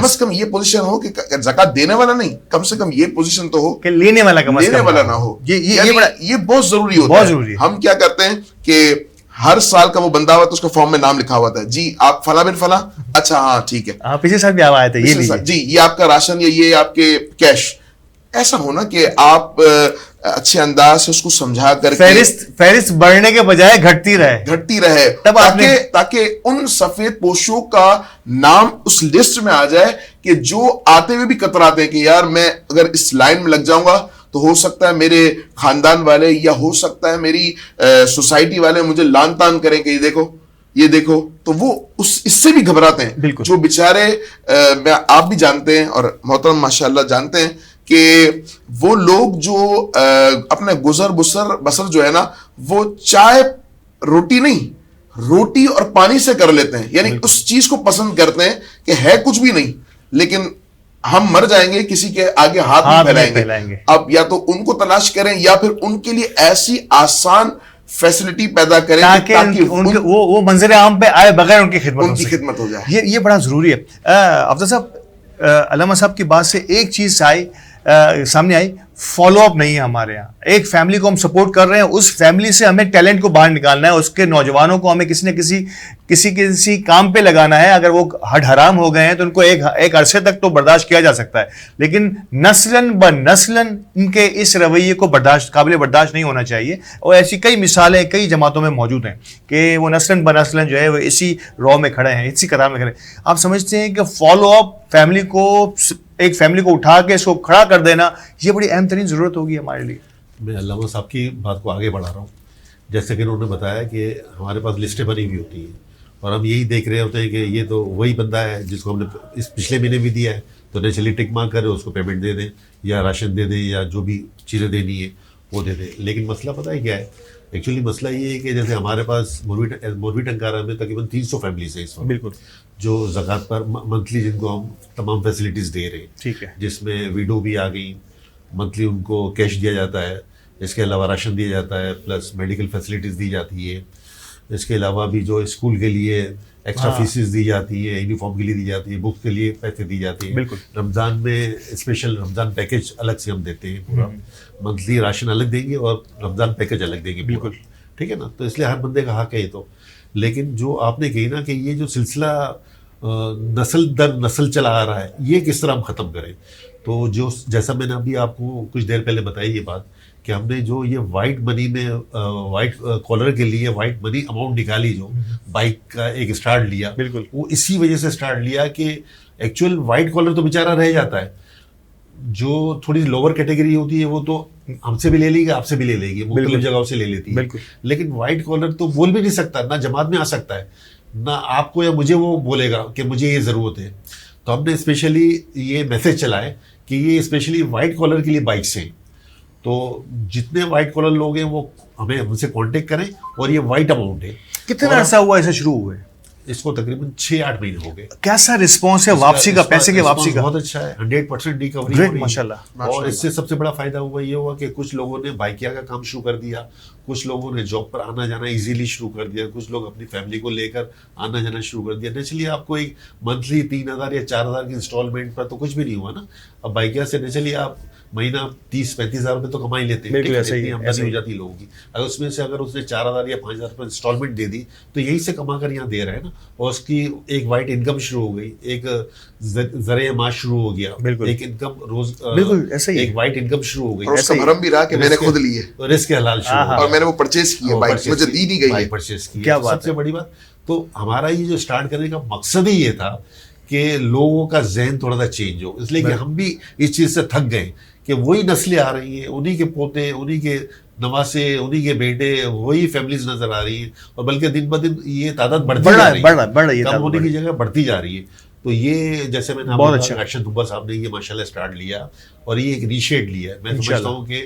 از کم یہ پوزیشن ہو کہ زکات دینے والا نہیں, کم سے کم یہ پوزیشن تو ہو کہ لینے والا کم از لینے کم والا نہ ہو. یہ بہت ضروری ہوتا بہت ضروری ہے. ہم کیا کرتے ہیں کہ ہر سال کا وہ بندہ ہوا تو اس کا فارم میں نام لکھا ہوا تھا, جی آپ فلاں بن فلاں, اچھا ہاں ٹھیک ہے, ہاں پچھلے سال بھی آپ آئے تھے, یہ لیجیے جی یہ آپ کا راشن یا یہ آپ کے کیش. ایسا ہونا کہ آپ اچھے انداز سے اس کو سمجھا کر کے فہرست بڑھنے کے بجائے گھٹتی رہے تاکہ ان سفید پوشوں کا نام اس لسٹ میں آ جائے کہ جو آتے ہوئے بھی کتراتے ہیں کہ یار میں اگر اس لائن میں لگ جاؤں گا تو ہو سکتا ہے میرے خاندان والے یا ہو سکتا ہے میری سوسائٹی والے مجھے لان تان کریں کہ یہ دیکھو, تو وہ اس سے بھی گھبراتے ہیں. جو بیچارے آپ بھی جانتے ہیں اور محترم ماشاءاللہ جانتے ہیں کہ وہ لوگ جو اپنے گزر بسر جو ہے نا وہ چائے روٹی نہیں, روٹی اور پانی سے کر لیتے ہیں, یعنی اس چیز کو پسند کرتے ہیں کہ ہے کچھ بھی نہیں لیکن ہم مر جائیں گے کسی کے آگے ہاتھ نہیں پھیلائیں گے. اب یا تو ان کو تلاش کریں یا پھر ان کے لیے ایسی آسان فیسلٹی پیدا کریں تاکہ وہ منظر عام پہ آئے بغیر ان کی خدمت ہو جائے. یہ بڑا ضروری ہے. افضل صاحب, علامہ صاحب کی بات سے ایک چیز سامنے آئی, فالو اپ نہیں ہے ہمارے یہاں. ایک فیملی کو ہم سپورٹ کر رہے ہیں, اس فیملی سے ہمیں ٹیلنٹ کو باہر نکالنا ہے, اس کے نوجوانوں کو ہمیں کسی نہ کسی کام پہ لگانا ہے. اگر وہ ہڈ حرام ہو گئے ہیں تو ان کو ایک عرصے تک تو برداشت کیا جا سکتا ہے, لیکن نسلاً بنسلاً ان کے اس رویے کو قابل برداشت نہیں ہونا چاہیے. اور ایسی کئی مثالیں کئی جماعتوں میں موجود ہیں کہ وہ نسلاً بنسلاً جو ہے وہ اسی رو میں کھڑے ہیں, اسی قطار میں کھڑے ہیں. آپ سمجھتے ہیں کہ فالو اپ ایک فیملی کو اٹھا کے اس کو کھڑا کر دینا یہ بڑی اہم ترین ضرورت ہوگی ہمارے لیے؟ میں علامہ صاحب کی بات کو آگے بڑھا رہا ہوں. جیسے کہ انہوں نے بتایا کہ ہمارے پاس لسٹیں بنی ہوئی ہوتی ہیں اور ہم یہی دیکھ رہے ہوتے ہیں کہ یہ تو وہی بندہ ہے جس کو ہم نے اس پچھلے مہینے بھی دیا ہے, تو نیچرلی ٹک مارک کرے اس کو پیمنٹ دے دیں یا راشن دے دیں یا جو بھی چیزیں دینی ہے وہ دے دیں. لیکن مسئلہ پتہ ہے کیا ہے؟ ایکچولی مسئلہ یہ ہے کہ جیسے ہمارے پاس مروی ٹنکارا میں تقریباً 300 فیملیز ہیں اس وقت, بالکل, جو زکوٰۃ پر منتھلی جن کو ہم تمام فیسلٹیز دے رہے ہیں. ٹھیک ہے, جس میں ویڈو بھی آ گئی, منتھلی ان کو کیش دیا جاتا ہے, اس کے علاوہ راشن دیا جاتا ہے, پلس میڈیکل فیسلٹیز دی جاتی ہے, اس کے علاوہ بھی جو اسکول کے لیے ایکسٹرا فیسز دی جاتی ہے, یونیفارم کے لیے دی جاتی ہے, بکس کے لیے پیسے دی جاتے ہیں. بالکل, رمضان میں اسپیشل رمضان پیکج الگ سے ہم دیتے ہیں, پورا منتھلی راشن الگ دیں گے اور رمضان پیکج الگ دیں گے. بالکل ٹھیک ہے نا, تو اس لیے ہر بندے کا حق ہے یہ تو. لیکن جو آپ نے کہی نا کہ یہ جو سلسلہ نسل در نسل چلا آ رہا ہے یہ کس طرح ہم ختم کریں, تو جو جیسا میں نے ابھی آپ کو کچھ دیر پہلے بتائی یہ بات کہ ہم نے جو یہ وائٹ منی میں وائٹ کالر کے لیے وائٹ منی اماؤنٹ نکالی, جو بائک کا ایک اسٹارٹ لیا, بالکل وہ اسی وجہ سے اسٹارٹ لیا کہ ایکچوئل وائٹ کالر تو بیچارہ رہ جاتا ہے, جو تھوڑی لوور کیٹیگری ہوتی ہے وہ تو ہم سے بھی لے لے گی, آپ سے بھی لے لے گی, مختلف جگہوں سے لے لیتی ہے. لیکن وائٹ کالر تو بول بھی نہیں سکتا, نہ جماعت میں آ سکتا ہے, نہ آپ کو یا مجھے وہ بولے گا کہ مجھے یہ ضرورت ہے. تو ہم نے اسپیشلی یہ میسج چلائے کہ یہ اسپیشلی وائٹ کالر کے لیے بائکس ہیں, تو جتنے وائٹ کالر لوگ ہیں وہ ہمیں ہم سے کانٹیکٹ کریں, اور یہ وائٹ اماؤنٹ ہے. کتنا عرصہ ہوا ایسے شروع ہوئے؟ اس کو تقریباً 6-8 مہینے ہو گئے. کیسا رسپانس ہے واپسی کا, پیسے کے واپسی کا؟ بہت اچھا ہے, 100% ریکوری ہو رہی ہے ماشاءاللہ. اور اس سے سب سے بڑا فائدہ یہ ہوا کہ کچھ لوگوں نے بائکیا کا کام شروع کر دیا, کچھ لوگوں نے جاب پر آنا جانا ایزیلی شروع کر دیا, کچھ لوگ اپنی فیملی کو لے کر آنا جانا شروع کر دیا. نیچرلی آپ کو ایک منتھلی 3,000 یا 4,000 کی انسٹالمنٹ پر تو کچھ بھی نہیں ہوا نا. اب بائکیا سے نیچرلی آپ مہینہ 30-35 ہزار روپے تو کما ہی لیتے ہیں, اتنی آمدنی ہو جاتی ہے لوگوں کی. اگر اس میں سے اگر اس نے 4,000 یا 5,000 روپے انسٹالمنٹ دے دی تو یہی سے کما کر یہاں دے رہا ہے نا, اور اس کی ایک وائٹ انکم شروع ہو گئی, ایک ذریعہ معاش شروع ہو گیا, ایک انکم روز, ایک وائٹ انکم شروع ہو گئی. اس کا بھرم بھی رہا کہ میں نے خود لیے, رزق حلال شروع ہو, اور میں نے وہ پرچیز کی ہے, بائک مجھے دی نہیں گئی, پرچیز کی. سب سے بڑی بات تو ہمارا یہ جو اسٹارٹ کرنے کا مقصد ہی یہ تھا کہ لوگوں کا ذہن تھوڑا سا چینج ہو, اس لیے کہ ہم بھی اس چیز سے تھک گئے کہ وہی نسلیں آ رہی ہیں, انہی کے پوتے, انہی کے نواسے, انہی کے بیٹے, وہی فیملیز نظر آ رہی ہیں, اور بلکہ دن بہ دن یہ تعداد بڑھتی جا رہی ہے, کم ہونے کی جگہ بڑھتی جا رہی ہے. تو یہ جیسے میں نے ایکشن دبا صاحب نے یہ ماشاءاللہ اسٹارٹ لیا اور یہ ایک ریشیڈ لیا ہے. میں سمجھتا ہوں کہ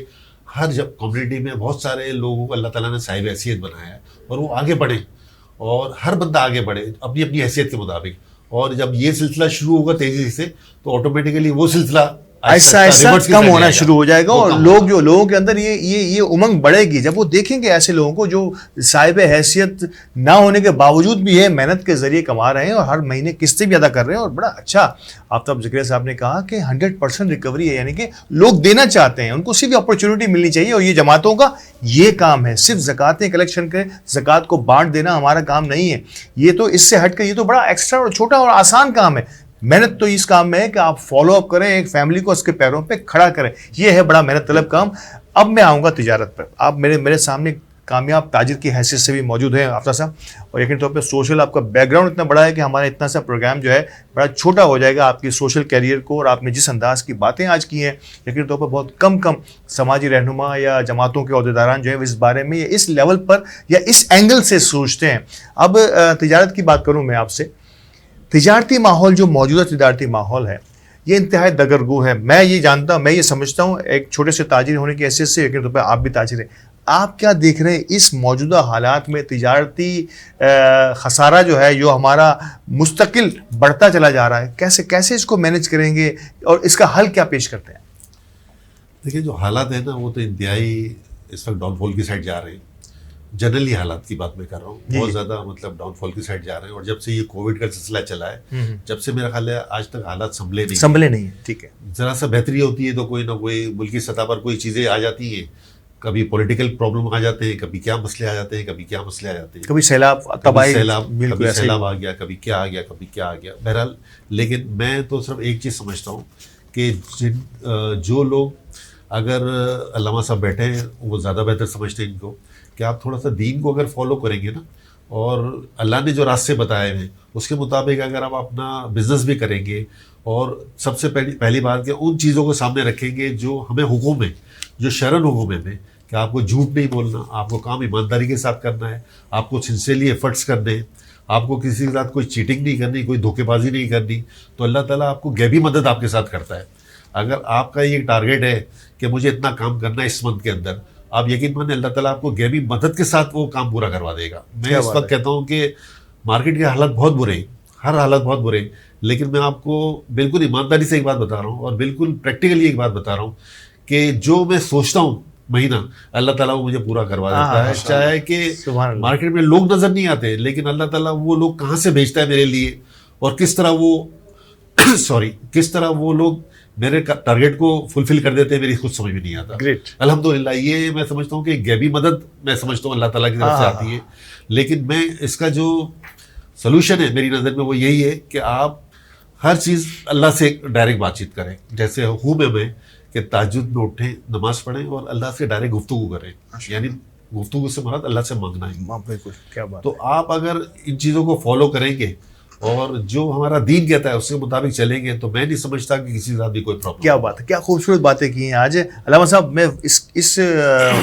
ہر جب کمیونٹی میں بہت سارے لوگوں کو اللہ تعالیٰ نے صاحب حیثیت بنایا ہے, اور وہ آگے بڑھیں, اور ہر بندہ آگے بڑھے اپنی اپنی حیثیت کے مطابق. اور جب یہ سلسلہ شروع ہوگا تیزی سے تو آٹومیٹیکلی وہ سلسلہ آہستہ آہستہ کم ہونا شروع ہو جائے گا, اور لوگوں کے اندر یہ امنگ بڑھے گی جب وہ دیکھیں گے ایسے لوگوں کو جو صاحب حیثیت نہ ہونے کے باوجود بھی ہے, محنت کے ذریعے کما رہے ہیں اور ہر مہینے قسطیں بھی ادا کر رہے ہیں. اور بڑا اچھا آفتاب زکریا صاحب نے کہا کہ 100% ریکوری ہے, یعنی کہ لوگ دینا چاہتے ہیں, ان کو صرف اپرچونٹی ملنی چاہیے. اور یہ جماعتوں کا یہ کام ہے, صرف زکاتیں کلیکشن کریں, زکات کو بانٹ دینا ہمارا کام نہیں ہے. یہ تو اس سے ہٹ کر یہ تو بڑا ایکسٹرا اور چھوٹا اور آسان کام ہے. محنت تو اس کام میں ہے کہ آپ فالو اپ کریں, ایک فیملی کو اس کے پیروں پہ کھڑا کریں, یہ ہے بڑا محنت طلب کام. اب میں آؤں گا تجارت پر. آپ میرے سامنے کامیاب تاجر کی حیثیت سے بھی موجود ہیں آفتاب صاحب, اور یقینی طور پہ سوشل آپ کا بیک گراؤنڈ اتنا بڑا ہے کہ ہمارا اتنا سا پروگرام جو ہے بڑا چھوٹا ہو جائے گا آپ کی سوشل کیریئر کو. اور آپ نے جس انداز کی باتیں آج کی ہیں, یقینی طور پر بہت کم سماجی رہنما یا جماعتوں کے عہدیداران جو ہے اس بارے میں یا اس لیول پر یا اس اینگل سے سوچتے ہیں. اب تجارت کی بات کروں میں آپ سے, تجارتی ماحول جو موجودہ تجارتی ماحول ہے یہ انتہائی دگرگو ہے. میں یہ جانتا ہوں, میں یہ سمجھتا ہوں, ایک چھوٹے سے تاجر ہونے کی حیثیت سے یقینی طور پہ آپ بھی تاجر ہیں, آپ کیا دیکھ رہے ہیں اس موجودہ حالات میں تجارتی خسارہ جو ہے جو ہمارا مستقل بڑھتا چلا جا رہا ہے, کیسے اس کو مینیج کریں گے اور اس کا حل کیا پیش کرتے ہیں؟ دیکھیں جو حالات ہیں نا وہ تو انتہائی اس وقت ڈاؤن فال کی سائڈ جا رہے ہیں. جنرلی حالات کی بات میں کر رہا ہوں, بہت زیادہ مطلب ڈاؤن فال کی سائڈ جا رہے ہیں. اور جب سے یہ کووڈ کا سلسلہ چلا ہے, جب سے میرا خیال ہے آج تک حالات سنبھلے نہیں ہیں. ٹھیک ہے, ذرا سا بہتری ہوتی ہے تو کوئی نہ کوئی ملکی سطح پر کوئی چیزیں آ جاتی ہیں, کبھی پولیٹیکل پرابلم آ جاتے ہیں, کبھی کیا مسئلے آ جاتے ہیں, کبھی سیلاب تباہی, کبھی سیلاب آ گیا, کبھی کیا آ گیا. بہرحال لیکن میں تو صرف ایک چیز سمجھتا ہوں کہ جو لوگ اگر علامہ صاحب بیٹھے ہیں وہ زیادہ بہتر سمجھتے ہیں ان کو کہ آپ تھوڑا سا دین کو اگر فالو کریں گے نا, اور اللہ نے جو راستے بتائے ہیں اس کے مطابق اگر آپ اپنا بزنس بھی کریں گے, اور سب سے پہلی بات کہ ان چیزوں کو سامنے رکھیں گے جو ہمیں حکم ہے, جو شرعن حکم ہے, کہ آپ کو جھوٹ نہیں بولنا, آپ کو کام ایمانداری کے ساتھ کرنا ہے, آپ کو سنسیئرلی ایفرٹس کرنے ہیں, آپ کو کسی کے ساتھ کوئی چیٹنگ نہیں کرنی, کوئی دھوکے بازی نہیں کرنی, تو اللہ تعالیٰ آپ کو غیبی مدد آپ کے ساتھ کرتا ہے. اگر آپ کا یہ ٹارگیٹ ہے کہ مجھے اتنا کام کرنا ہے اس منتھ کے اندر, آپ یقین مانیں اللہ تعالیٰ آپ کو غیبی مدد کے ساتھ وہ کام پورا کروا دے گا. میں اس وقت کہتا ہوں کہ مارکیٹ کے حالات بہت برے ہیں, ہر حالت بہت برے ہیں, لیکن میں آپ کو بالکل ایمانداری سے ایک بات بتا رہا ہوں اور بالکل پریکٹیکلی ایک بات بتا رہا ہوں کہ جو میں سوچتا ہوں مہینہ, اللہ تعالیٰ وہ مجھے پورا کروا دیتا ہے. چاہے کہ مارکیٹ میں لوگ نظر نہیں آتے, لیکن اللہ تعالیٰ وہ لوگ کہاں سے بھیجتا ہے میرے لیے, اور کس طرح وہ لوگ میرے ٹارگیٹ کو فلفل کر دیتے ہیں, میری خود سمجھ میں نہیں آتا. الحمدللہ یہ میں سمجھتا ہوں کہ غیبی مدد میں سمجھتا ہوں اللہ تعالیٰ کی طرف سے آتی ہے. لیکن میں اس کا جو سلوشن ہے میری نظر میں وہ یہی ہے کہ آپ ہر چیز اللہ سے ڈائریکٹ بات چیت کریں. جیسے حکم ہے میں کہ تہجد میں اٹھیں, نماز پڑھیں اور اللہ سے ڈائریکٹ گفتگو کریں, یعنی گفتگو سے مراد اللہ سے مانگنا ہے. تو آپ اگر ان چیزوں کو فالو کریں گے اور جو ہمارا دین کہتا ہے اس کے مطابق چلیں گے, تو میں نہیں سمجھتا کہ کسی کے ساتھ بھی کوئی پرابلم. کیا بات ہے, کیا خوبصورت باتیں کی ہیں آج علامہ صاحب. میں اس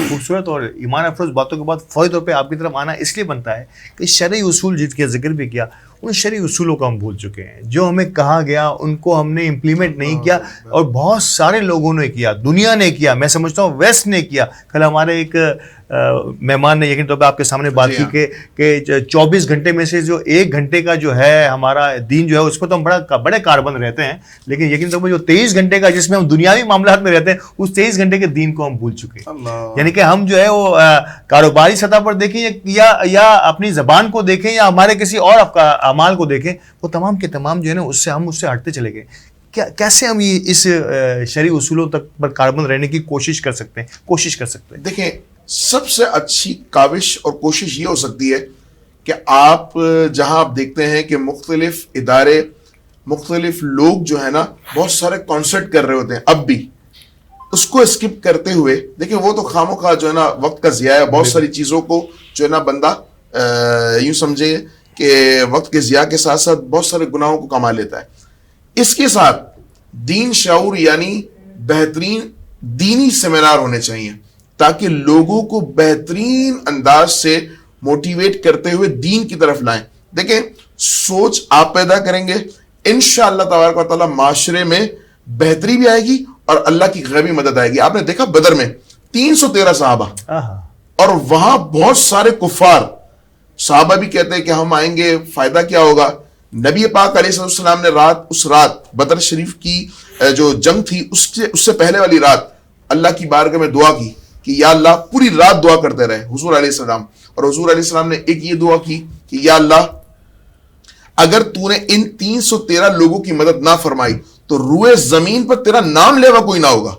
خوبصورت اور ایمان افروز باتوں کے بعد فوری طور پہ آپ کی طرف آنا اس لیے بنتا ہے کہ شرعی اصول جن کا ذکر بھی کیا, ان شرعی اصولوں کو ہم بھول چکے ہیں. جو ہمیں کہا گیا ان کو ہم نے امپلیمنٹ نہیں کیا, اور بہت سارے لوگوں نے کیا, دنیا نے کیا, میں سمجھتا ہوں ویسٹ نے کیا. کل ہمارے ایک مہمان نے یقین طور پہ آپ کے سامنے بات کی کہ 24 گھنٹے میں سے جو 1 گھنٹے کا جو ہے ہمارا دین جو ہے اس پہ تو ہم بڑے کاربند رہتے ہیں, لیکن یقین طور پہ جو 23 گھنٹے کا جس میں ہم دنیاوی معاملات میں رہتے ہیں اس 23 گھنٹے کے دین کو ہم بھول چکے ہیں. یعنی کہ ہم جو ہے وہ کاروباری سطح پر دیکھیں یا اپنی زبان کو دیکھیں یا ہمارے کسی اور اعمال کو دیکھیں, وہ تمام کے تمام جو ہے نا اس سے ہٹتے چلے گئے. کیسے ہم اس شرعی اصولوں تک پر کاربند رہنے کی کوشش کر سکتے ہیں؟ دیکھیں, سب سے اچھی کاوش اور کوشش یہ ہو سکتی ہے کہ آپ جہاں آپ دیکھتے ہیں کہ مختلف ادارے, مختلف لوگ جو ہے نا بہت سارے کانسرٹ کر رہے ہوتے ہیں, اب بھی اس کو اسکپ کرتے ہوئے, دیکھیں وہ تو خاموخواہ جو ہے نا وقت کا ضیاع ہے. بہت ساری چیزوں کو جو ہے نا بندہ یوں سمجھے کہ وقت کے ضیاع کے ساتھ ساتھ بہت سارے گناہوں کو کما لیتا ہے. اس کے ساتھ دین شعور یعنی بہترین دینی سیمینار ہونے چاہیے تاکہ لوگوں کو بہترین انداز سے موٹیویٹ کرتے ہوئے دین کی طرف لائیں. دیکھیں, سوچ آپ پیدا کریں گے, انشاءاللہ تبارک و تعالیٰ معاشرے میں بہتری بھی آئے گی اور اللہ کی غیبی مدد آئے گی. آپ نے دیکھا بدر میں 313 صحابہ, اور وہاں بہت سارے کفار. صحابہ بھی کہتے ہیں کہ ہم آئیں گے, فائدہ کیا ہوگا؟ نبی پاک علیہ السلام نے اس رات بدر شریف کی جو جنگ تھی اس سے پہلے والی رات اللہ کی بارگاہ میں دعا کی کہ یا اللہ، پوری رات دعا کرتے رہے حضور علیہ السلام، اور حضور علیہ السلام نے ایک یہ دعا کی کہ یا اللہ، اگر تو نے ان 313 لوگوں کی مدد نہ فرمائی تو روئے زمین پر تیرا نام لیوا کوئی نہ ہوگا.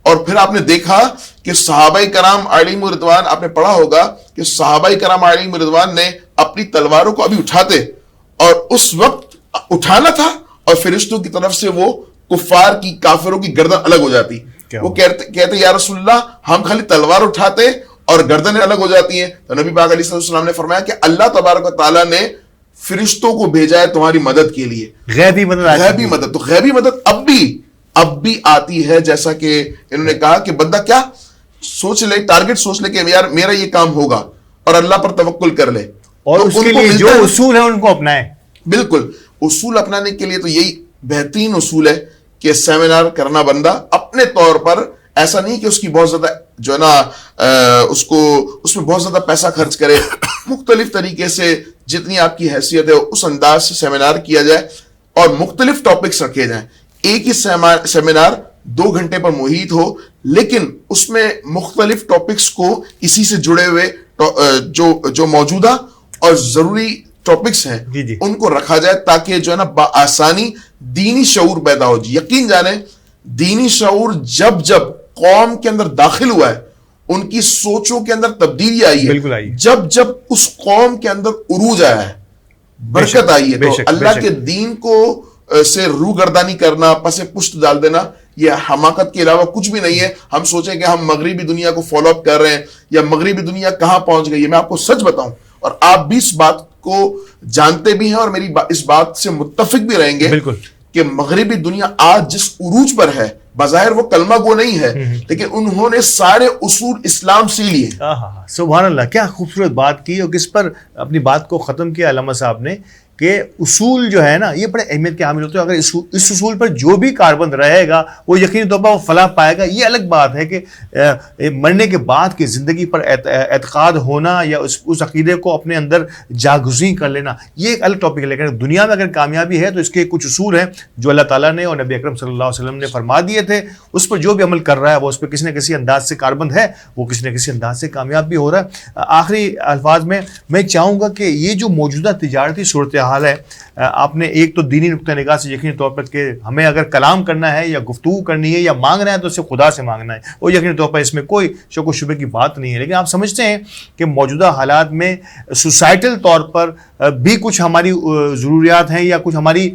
اور پھر آپ نے دیکھا کہ صحابہ کرام علیہم رضوان، آپ نے پڑھا ہوگا کہ صحابہ کرام علیہم رضوان نے اپنی تلواروں کو ابھی اٹھاتے، اور اس وقت اٹھانا تھا اور فرشتوں کی طرف سے وہ کفار کی، کافروں کی گردن الگ ہو جاتی. وہ کہتے یا رسول اللہ، ہم خالی تلوار اٹھاتے اور گردنیں الگ ہو جاتی ہیں. تو نبی پاک علیہ السلام نے فرمایا کہ اللہ تبارک و تعالیٰ نے فرشتوں کو بھیجا ہے تمہاری مدد کے لیے، غیبی مدد. تو غیبی مدد اب بھی آتی ہے، جیسا کہ انہوں نے کہا کہ بندہ کیا سوچ لے، ٹارگٹ سوچ لے کہ یار میرا یہ کام ہوگا، اور اللہ پر توکل کر لے، اور اس کے لیے جو اصول ہے ان کو اپنائیں. بالکل، اصول اپنانے کے لیے تو یہی بہترین اصول ہے کہ سیمینار کرنا بندہ اپنے طور پر، ایسا نہیں کہ اس کی بہت زیادہ جو ہے نا اس میں بہت زیادہ پیسہ خرچ کرے. مختلف طریقے سے جتنی آپ کی حیثیت ہے اس انداز سے سیمینار کیا جائے، اور مختلف ٹاپکس رکھے جائیں. ایک ہی سیمینار 2 گھنٹے پر محیط ہو، لیکن اس میں مختلف ٹاپکس کو اسی سے جڑے ہوئے جو موجودہ اور ضروری ٹاپکس ہیں ان کو رکھا جائے، تاکہ جو ہے نا بآسانی دینی شعور پیدا ہو. یقین جانیں، دینی شعور جب قوم کے اندر داخل ہوا ہے، ان کی سوچوں کے اندر تبدیلی آئی ہے، جب اس قوم کے اندر عروج آیا ہے، برکت آئی ہے. تو اللہ کے دین کو سے روگردانی کرنا، پس پشت ڈال دینا، یہ حماقت کے علاوہ کچھ بھی نہیں ہے. ہم سوچیں کہ ہم مغربی دنیا کو فالو اپ کر رہے ہیں، یا مغربی دنیا کہاں پہنچ گئی ہے. میں آپ کو سچ بتاؤں، اور آپ بھی اس بات کو جانتے بھی ہیں اور میری اس بات سے متفق بھی رہیں گے کہ مغربی دنیا آج جس عروج پر ہے، بظاہر وہ کلمہ گو نہیں ہے، لیکن انہوں نے سارے اصول اسلام سے لیے. سبحان اللہ، کیا خوبصورت بات کی، اور کس پر اپنی بات کو ختم کیا علامہ صاحب نے، کہ اصول جو ہے نا یہ بڑے اہمیت کے حامل ہوتے ہیں. اگر اس اصول پر جو بھی کاربند رہے گا وہ یقینی طور پر وہ فلاح پائے گا. یہ الگ بات ہے کہ مرنے کے بعد کی زندگی پر اعتقاد ہونا یا اس عقیدے کو اپنے اندر جاگزیں کر لینا، یہ ایک الگ ٹاپک ہے. لیکن دنیا میں اگر کامیابی ہے تو اس کے کچھ اصول ہیں جو اللہ تعالیٰ نے اور نبی اکرم صلی اللہ علیہ وسلم نے فرما دیے تھے. اس پر جو بھی عمل کر رہا ہے وہ اس پہ کسی نہ کسی انداز سے کاربند ہے، وہ کسی نہ کسی انداز سے کامیاب بھی ہو رہا ہے. آخری الفاظ میں چاہوں گا کہ یہ جو موجودہ تجارتی صورتحال ہے، آپ نے ایک تو دینی نقطہ نگاہ سے یقینی طور پر کہ ہمیں اگر کلام کرنا ہے یا گفتگو کرنی ہے یا مانگنا ہے تو اسے خدا سے مانگنا ہے، وہ یقینی طور پر اس میں کوئی شک و شبے کی بات نہیں ہے. لیکن آپ سمجھتے ہیں کہ موجودہ حالات میں سوسائٹل طور پر بھی کچھ ہماری ضروریات ہیں یا کچھ ہماری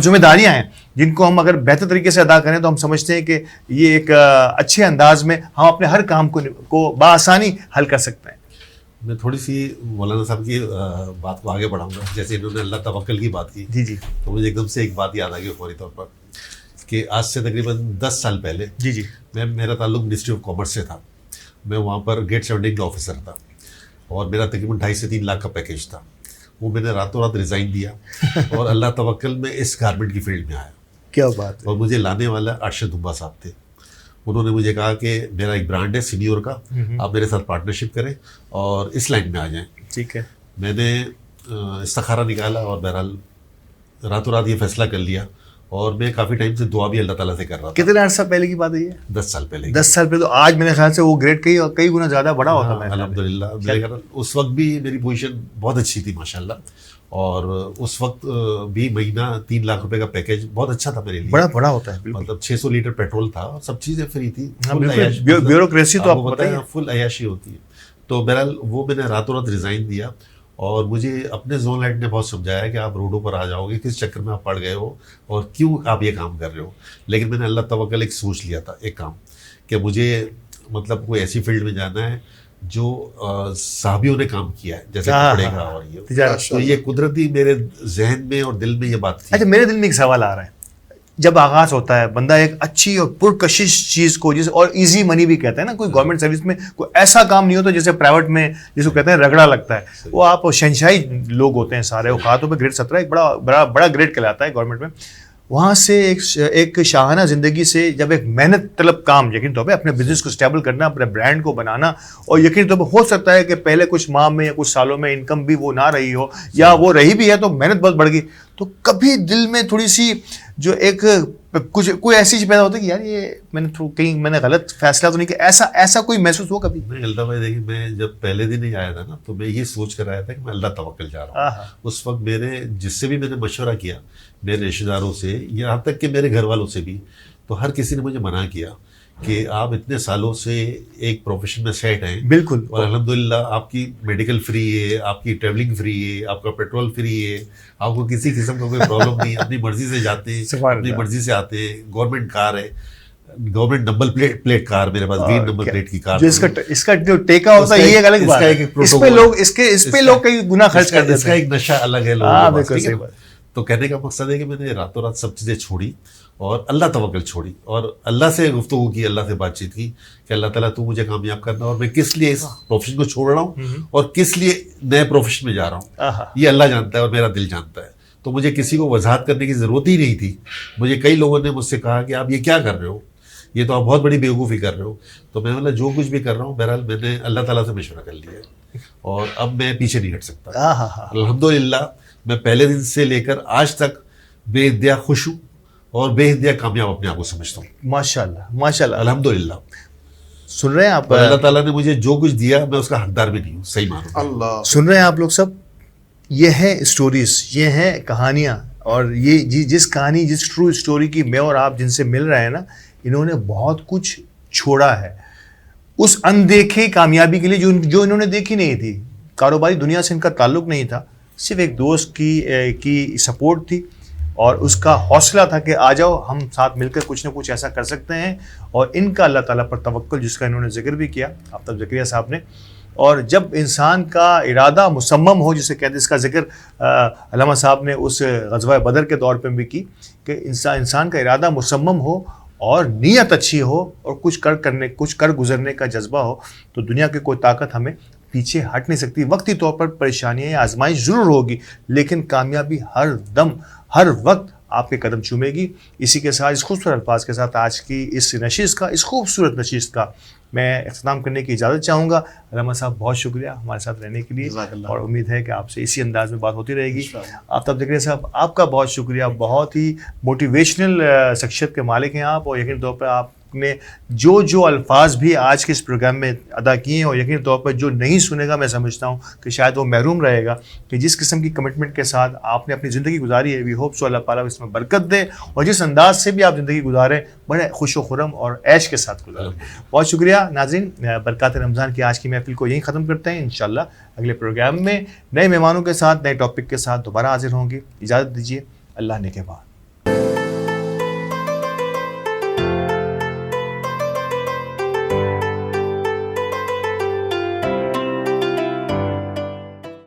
ذمہ داریاں ہیں جن کو ہم اگر بہتر طریقے سے ادا کریں تو ہم سمجھتے ہیں کہ یہ ایک اچھے انداز میں ہم اپنے ہر کام کو بآسانی حل کر سکتے ہیں. میں تھوڑی سی مولانا صاحب کی بات کو آگے بڑھاؤں گا. جیسے انہوں نے اللہ توکل کی بات کی، جی تو مجھے ایک دم سے ایک بات یاد آ گئی فوری طور پر، کہ آج سے تقریباً 10 سال پہلے میرا تعلق منسٹری آف کامرس سے تھا. میں وہاں پر گیٹ سرونڈنگ آفیسر تھا، اور میرا تقریباً 2.5 سے 3 لاکھ کا پیکیج تھا. وہ میں نے راتوں رات ریزائن دیا اور اللہ توکل میں اس گارمنٹ کی فیلڈ میں آیا. کیا بات ہے. اور مجھے لانے والا ارشد دمبا صاحب تھے. انہوں نے مجھے کہا کہ میرا ایک برانڈ ہے سینیور کا، آپ میرے ساتھ پارٹنرشپ کریں اور اس لائن میں آ جائیں. ٹھیک ہے. میں نے استخارہ نکالا اور بہرحال راتوں رات یہ فیصلہ کر لیا، اور میں کافی ٹائم سے دعا بھی اللہ تعالیٰ سے کر رہا تھا. کتنے عرصہ پہلے کی بات ہے یہ؟ 10 سال پہلے. 10 سال پہلے. تو آج میرے خیال سے وہ گریڈ کئی گنا زیادہ بڑا ہوتا ہے. الحمدللہ. میرے خیال اس وقت بھی میری پوزیشن بہت اچھی تھی ماشاءاللہ، اور اس وقت بھی مہینہ 3 لاکھ روپے کا پیکیج بہت اچھا تھا میرے لیے. بڑا ہوتا ہے. مطلب 600 لیٹر پیٹرول تھا اور سب چیزیں فری تھی. بیوروکریسی تو آپ کو پتہ ہے فل عیاشی ہوتی ہے. تو بہرحال وہ میں نے راتوں رات ریزائن دیا، اور مجھے اپنے زون ہیڈ نے بہت سمجھایا کہ آپ روڈوں پر آ جاؤ گے، کس چکر میں آپ پڑ گئے ہو اور کیوں آپ یہ کام کر رہے ہو. لیکن میں نے اللہ توکل ایک سوچ لیا تھا، ایک کام، کہ مجھے مطلب کوئی ایسی فیلڈ میں جانا ہے جو صحابیوں نے کام کیا ہے، جیسے کپڑے کا اور یہ. تو یہ قدرتی میرے ذہن میں اور دل میں یہ بات تھی. اچھا، میرے دل میں ایک سوال آ رہا ہے. جب آغاز ہوتا ہے بندہ ایک اچھی اور پرکشش چیز کو، جسے اور ایزی منی بھی کہتے ہیں نا، کوئی گورنمنٹ سروس میں کوئی ایسا کام نہیں ہوتا جیسے پرائیویٹ میں جس کو کہتے ہیں رگڑا لگتا ہے. وہ آپ شہنشاہی لوگ ہوتے ہیں سارے. وہ خاتوں پہ گریڈ 17 ایک بڑا گریڈ کہلاتا ہے گورنمنٹ میں. وہاں سے ایک شاہانہ زندگی سے جب ایک محنت طلب کام یقین طور پہ اپنے بزنس کو اسٹیبل کرنا، اپنے برانڈ کو بنانا، اور یقین طور پہ ہو سکتا ہے کہ پہلے کچھ ماہ میں یا کچھ سالوں میں انکم بھی وہ نہ رہی ہو، یا وہ رہی بھی ہے تو محنت بہت بڑھ گئی. تو کبھی دل میں تھوڑی سی جو ایک کچھ کوئی ایسی چیز پیدا ہوتی ہے کہ یار یہ میں نے کہیں میں نے غلط فیصلہ تو نہیں کیا، ایسا کوئی محسوس ہو کبھی؟ نہیں الطاف بھائی دیکھیے، میں جب پہلے دن ہی آیا تھا نا تو میں یہ سوچ کر آیا تھا کہ میں اللہ توکل جا رہا ہوں. اس وقت میرے جس سے بھی میں نے مشورہ کیا، میرے رشتے داروں سے، یہاں تک کہ میرے گھر والوں سے بھی، تو ہر کسی نے مجھے منع کیا کہ آپ اتنے سالوں سے ایک پروفیشن میں سیٹ ہیں، بالکل، اور الحمدللہ آپ کی میڈیکل فری ہے، آپ کی ٹریولنگ فری ہے، آپ کا پیٹرول فری ہے، آپ کو کسی قسم کا کوئی پرابلم نہیں، اپنی مرضی سے جاتے ہیں، اپنی مرضی سے آتے ہیں، گورنمنٹ کار ہے، گورنمنٹ نمبر پلیٹ کار میرے پاس، گرین نمبر پلیٹ کی کار. جو اس کا جو ٹیکا ہوتا ہے یہ ایک الگ بات ہے، اس پہ لوگ کئی گنا خرچ کر دیتے ہیں، اس کا ایک نشہ الگ ہے لوگوں کے پاس. تو کہنے کا مقصد ہے کہ میں نے راتوں رات سب چیزیں چھوڑی اور اللہ توکل چھوڑی، اور اللہ سے گفتگو کی، اللہ سے بات چیت کی کہ اللہ تعالیٰ تو مجھے کامیاب کرنا، اور میں کس لیے اس پروفیشن کو چھوڑ رہا ہوں اور کس لیے نئے پروفیشن میں جا رہا ہوں، یہ اللہ جانتا ہے اور میرا دل جانتا ہے. تو مجھے کسی کو وضاحت کرنے کی ضرورت ہی نہیں تھی. مجھے کئی لوگوں نے مجھ سے کہا کہ آپ یہ کیا کر رہے ہو، یہ تو آپ بہت بڑی بیوقوفی کر رہے ہو. تو میں بولا جو کچھ بھی کر رہا ہوں بہرحال میں نے اللہ تعالیٰ سے مشورہ کر لیا ہے اور اب میں پیچھے نہیں ہٹ سکتا. الحمدللہ میں پہلے دن سے لے کر آج تک بے انتہا خوش ہوں اور بے انتہا کامیاب اپنے آپ کو سمجھتا ہوں. ماشاءاللہ ماشاءاللہ الحمدللہ. سن رہے ہیں آپ، اللہ تعالیٰ نے مجھے جو کچھ دیا میں اس کا حقدار بھی نہیں ہوں، صحیح مانو. اللہ سن رہے ہیں آپ لوگ سب، یہ ہیں اسٹوریز، یہ ہیں کہانیاں، اور یہ جس کہانی، جس ٹرو اسٹوری کی میں اور آپ جن سے مل رہے ہیں نا، انہوں نے بہت کچھ چھوڑا ہے اس اندیکھے کامیابی کے لیے جو انہوں نے دیکھی نہیں تھی. کاروباری دنیا سے ان کا تعلق نہیں تھا، صرف ایک دوست کی سپورٹ تھی اور اس کا حوصلہ تھا کہ آ جاؤ ہم ساتھ مل کر کچھ نہ کچھ ایسا کر سکتے ہیں. اور ان کا اللہ تعالیٰ پر توکل، جس کا انہوں نے ذکر بھی کیا آفتاب زکریا صاحب نے. اور جب انسان کا ارادہ مصمم ہو، جسے کہتے ہیں، اس کا ذکر علامہ صاحب نے اس غزوہ بدر کے دور پہ بھی کی کہ انسان کا ارادہ مصمم ہو اور نیت اچھی ہو اور کچھ کر گزرنے کا جذبہ ہو تو دنیا کی کوئی طاقت ہمیں پیچھے ہٹ نہیں سکتی. وقتی طور پر پریشانیاں یا آزمائش ضرور ہوگی، لیکن کامیابی ہر دم ہر وقت آپ کے قدم چومے گی. اسی کے ساتھ، اس خوبصورت الفاظ کے ساتھ آج کی اس خوبصورت نشست کا میں اختتام کرنے کی اجازت چاہوں گا. علامہ صاحب بہت شکریہ ہمارے ساتھ رہنے کے لیے، اور امید ہے کہ آپ سے اسی انداز میں بات ہوتی رہے گی. آفتاب زکریا صاحب آپ کا بہت شکریہ، بہت ہی موٹیویشنل شخصیت کے مالک ہیں آپ، اور یقینی طور پر آپ نے جو الفاظ بھی آج کے اس پروگرام میں ادا کیے ہیں، اور یقینی طور پر جو نہیں سنے گا میں سمجھتا ہوں کہ شاید وہ محروم رہے گا کہ جس قسم کی کمٹمنٹ کے ساتھ آپ نے اپنی زندگی گزاری ہے. وی ہوپ سو اللہ تعالیٰ اس میں برکت دے، اور جس انداز سے بھی آپ زندگی گزاریں بڑے خوش و خرم اور عیش کے ساتھ گزاریں. بہت شکریہ ناظرین. برکات رمضان کی آج کی محفل کو یہیں ختم کرتے ہیں. انشاءاللہ اگلے پروگرام میں نئے مہمانوں کے ساتھ، نئے ٹاپک کے ساتھ دوبارہ حاضر ہوں گے. اجازت دیجیے، اللہ نے کے بعد.